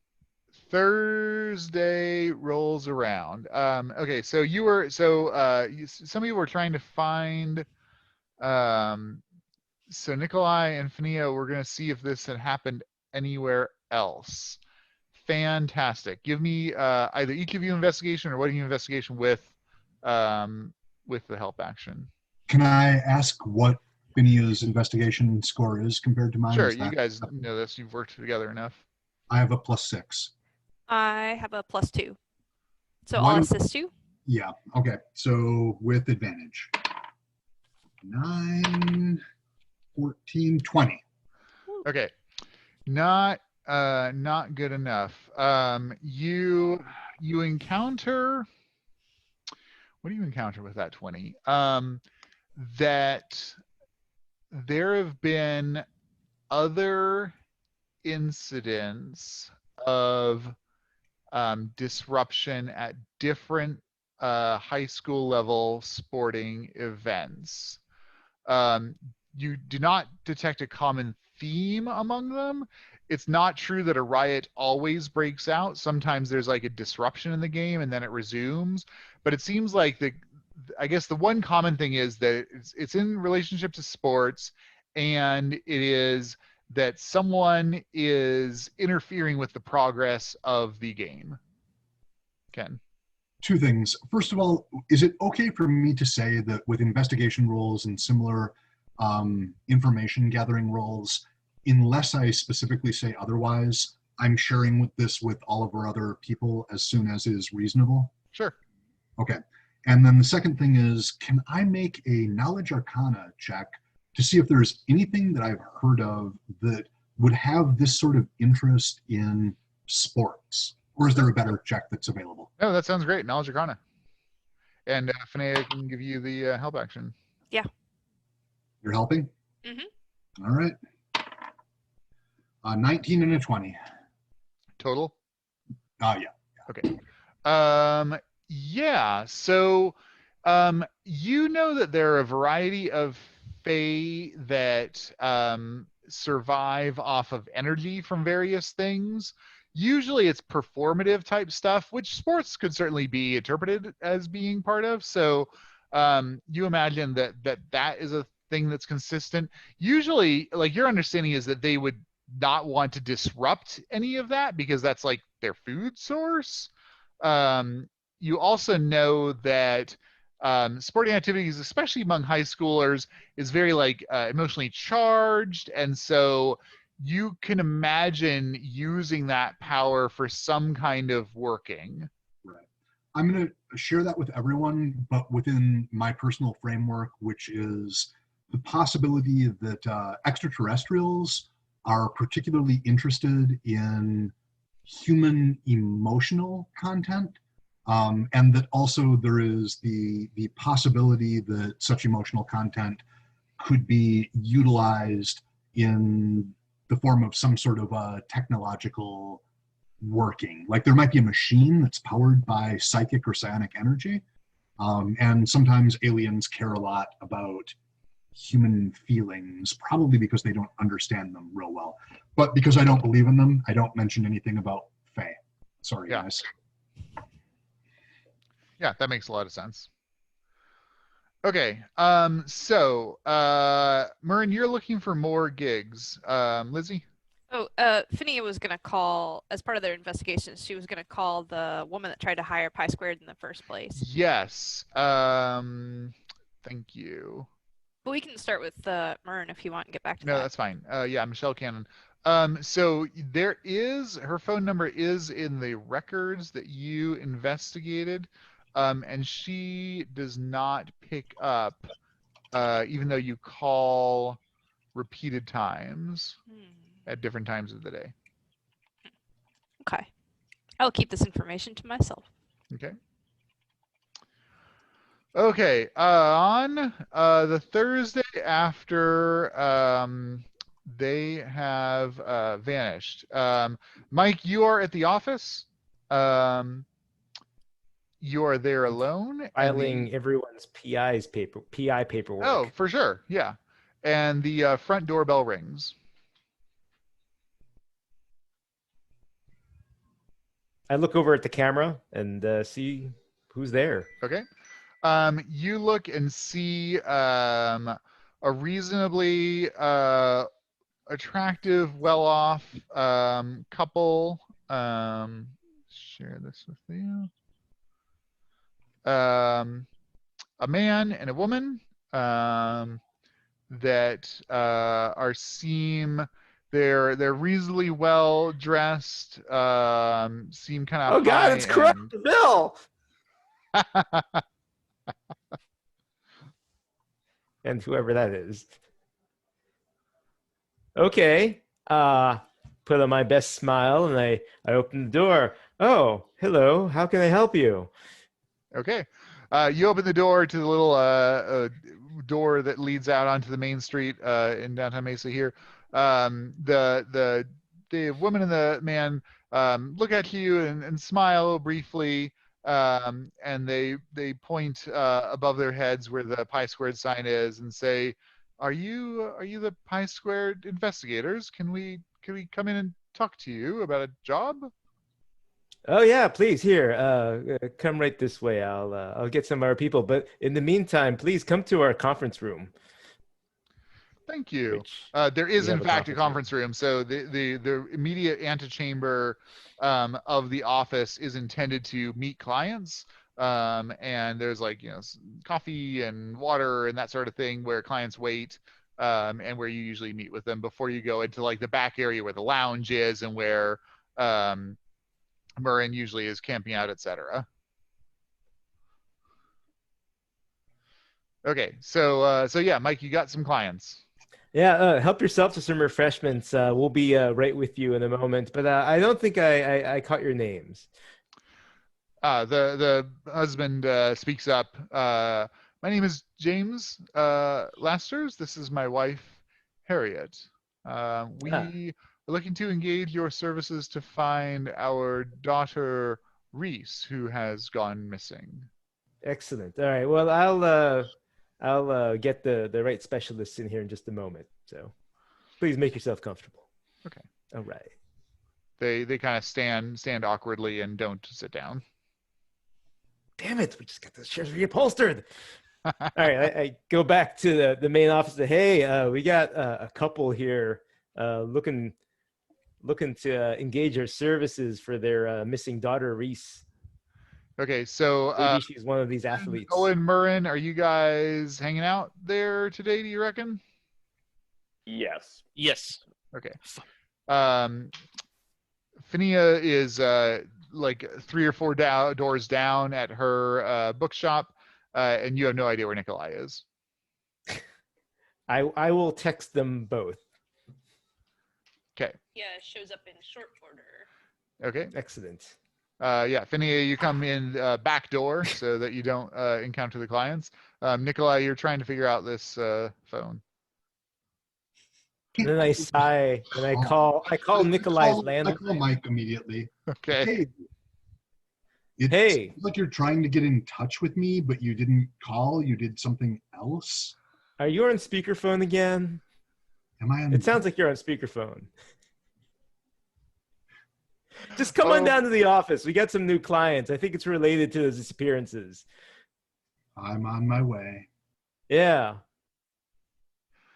Thursday rolls around. Okay. So some of you were trying to find. So Nikolai and Finnea, we're going to see if this had happened anywhere else. Fantastic. Give me either each of you investigation or what are you investigation with the help action. Can I ask what Finnea's investigation score is compared to mine? Sure, you guys know this. You've worked together enough. I have a +6. I have a +2. So I'll assist you. Yeah. Okay. So with advantage. 9, 14, 20. Okay. Not good enough. You encounter, what do you encounter with that 20? That there have been other incidents of disruption at different high school level sporting events. You do not detect a common theme among them. It's not true that a riot always breaks out. Sometimes there's like a disruption in the game and then it resumes. But it seems like I guess the one common thing is that it's in relationship to sports, and it is that someone is interfering with the progress of the game. Ken. Two things. First of all, is it okay for me to say that with investigation roles and similar information gathering roles, unless I specifically say otherwise, I'm sharing this with all of our other people as soon as is reasonable? Sure. Okay. And then the second thing is, can I make a knowledge arcana check to see if there's anything that I've heard of that would have this sort of interest in sports? Or is there a better check that's available? No, that sounds great. Knowledge Arcana. And Finnea can give you the help action. Yeah. You're helping? Mm-hmm. All right. 19 and a 20. Total? Yeah. Okay. Yeah. So, you know that there are a variety of fae that survive off of energy from various things. Usually it's performative type stuff, which sports could certainly be interpreted as being part of. So you imagine that is a thing that's consistent. Usually, like, your understanding is that they would not want to disrupt any of that because that's like their food source. You also know that sporting activities, especially among high schoolers, is very like emotionally charged, and so you can imagine using that power for some kind of working. Right. I'm going to share that with everyone, but within my personal framework, which is the possibility that extraterrestrials are particularly interested in human emotional content, and that also there is the possibility that such emotional content could be utilized in the form of some sort of a technological working. Like there might be a machine that's powered by psychic or psionic energy. And sometimes aliens care a lot about human feelings, probably because they don't understand them real well. But because I don't believe in them, I don't mention anything about Fae. Sorry, guys. Yeah, that makes a lot of sense. Okay, so Mhurren, you're looking for more gigs. Lizzie? Oh, Finnea was going to call, as part of their investigations, she was going to call the woman that tried to hire Pi Squared in the first place. Yes. Thank you. But we can start with Mhurren if you want and get back to that. No, that's fine. Yeah, Michelle Cannon. So there is, her phone number is in the records that you investigated. And she does not pick up, even though you call repeated times at different times of the day. Okay. I'll keep this information to myself. Okay. Okay. On the Thursday after they have vanished, Mike, you are at the office. You are there alone. Filing everyone's PI paperwork. Oh, for sure. Yeah. And the front doorbell rings. I look over at the camera and see who's there. Okay. You look and see a reasonably attractive, well-off couple. Share this with you. A man and a woman that they're reasonably well dressed, seem kind of Oh God, it's corrupt Bill. And whoever that is. Okay. Put on my best smile and I open the door. Oh, hello. How can I help you? Okay. You open the door to the little door that leads out onto the main street in downtown Mesa here. The woman and the man look at you and smile briefly, and they point above their heads where the Pi Squared sign is and say, "Are you the Pi Squared investigators? Can we come in and talk to you about a job?" Oh yeah, please here. Come right this way. I'll get some of our people. But in the meantime, please come to our conference room. Thank you. Which There is, we in have a fact, a conference conference room. So the immediate antechamber of the office is intended to meet clients. And there's like, coffee and water and that sort of thing where clients wait, and where you usually meet with them before you go into like the back area where the lounge is and where Mhurren usually is camping out, etc. Okay, so yeah, Mike, you got some clients. Yeah, help yourself to some refreshments. We'll be right with you in a moment. But I don't think I caught your names. The husband speaks up. My name is James Lasters. This is my wife, Harriet. We are looking to engage your services to find our daughter, Reese, who has gone missing. Excellent. All right. Well, I'll get the right specialists in here in just a moment. So please make yourself comfortable. Okay. All right. They kind of stand awkwardly and don't sit down. Damn it! We just got the chairs reupholstered. All right, I go back to the main office. Hey, we got a couple here looking to engage our services for their missing daughter, Reese. Okay, so Maybe she's one of these athletes. Owen, Mhurren, are you guys hanging out there today, do you reckon? Yes. Yes. Okay. Finnea is like 3 or 4 doors down at her bookshop, and you have no idea where Nikolai is. I will text them both. Okay. Yeah, shows up in short order. Okay. Excellent. Yeah, Finnea, you come in back door so that you don't encounter the clients. Nikolai, you're trying to figure out this phone. And then I sigh and I call Nikolai's landline. I call Mike immediately. Okay. Hey, it's like you're trying to get in touch with me, but you didn't call. You did something else. Are you on speakerphone again? Am I on? It sounds like you're on speakerphone. Just come on down to the office. We got some new clients. I think it's related to those disappearances. I'm on my way. Yeah.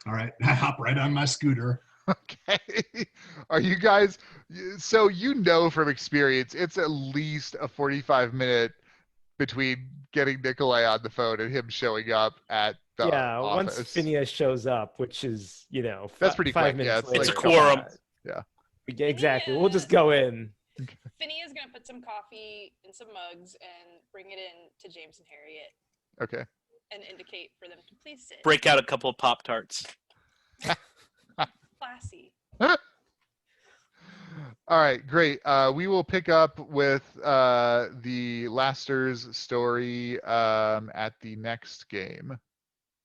All right. I hop right on my scooter. Okay. Are you guys, so from experience, it's at least a 45-minute between getting Nikolai on the phone and him showing up at the office. Once Finnea shows up, which is, that's pretty 5 quick. minutes Yeah, later. It's a quorum. Yeah. Exactly. We'll just go in. Finnea's gonna put some coffee in some mugs and bring it in to James and Harriet. Okay. And indicate for them to please sit. Break out a couple of Pop-Tarts. Classy. All right, great. We will pick up with the Lasters story at the next game.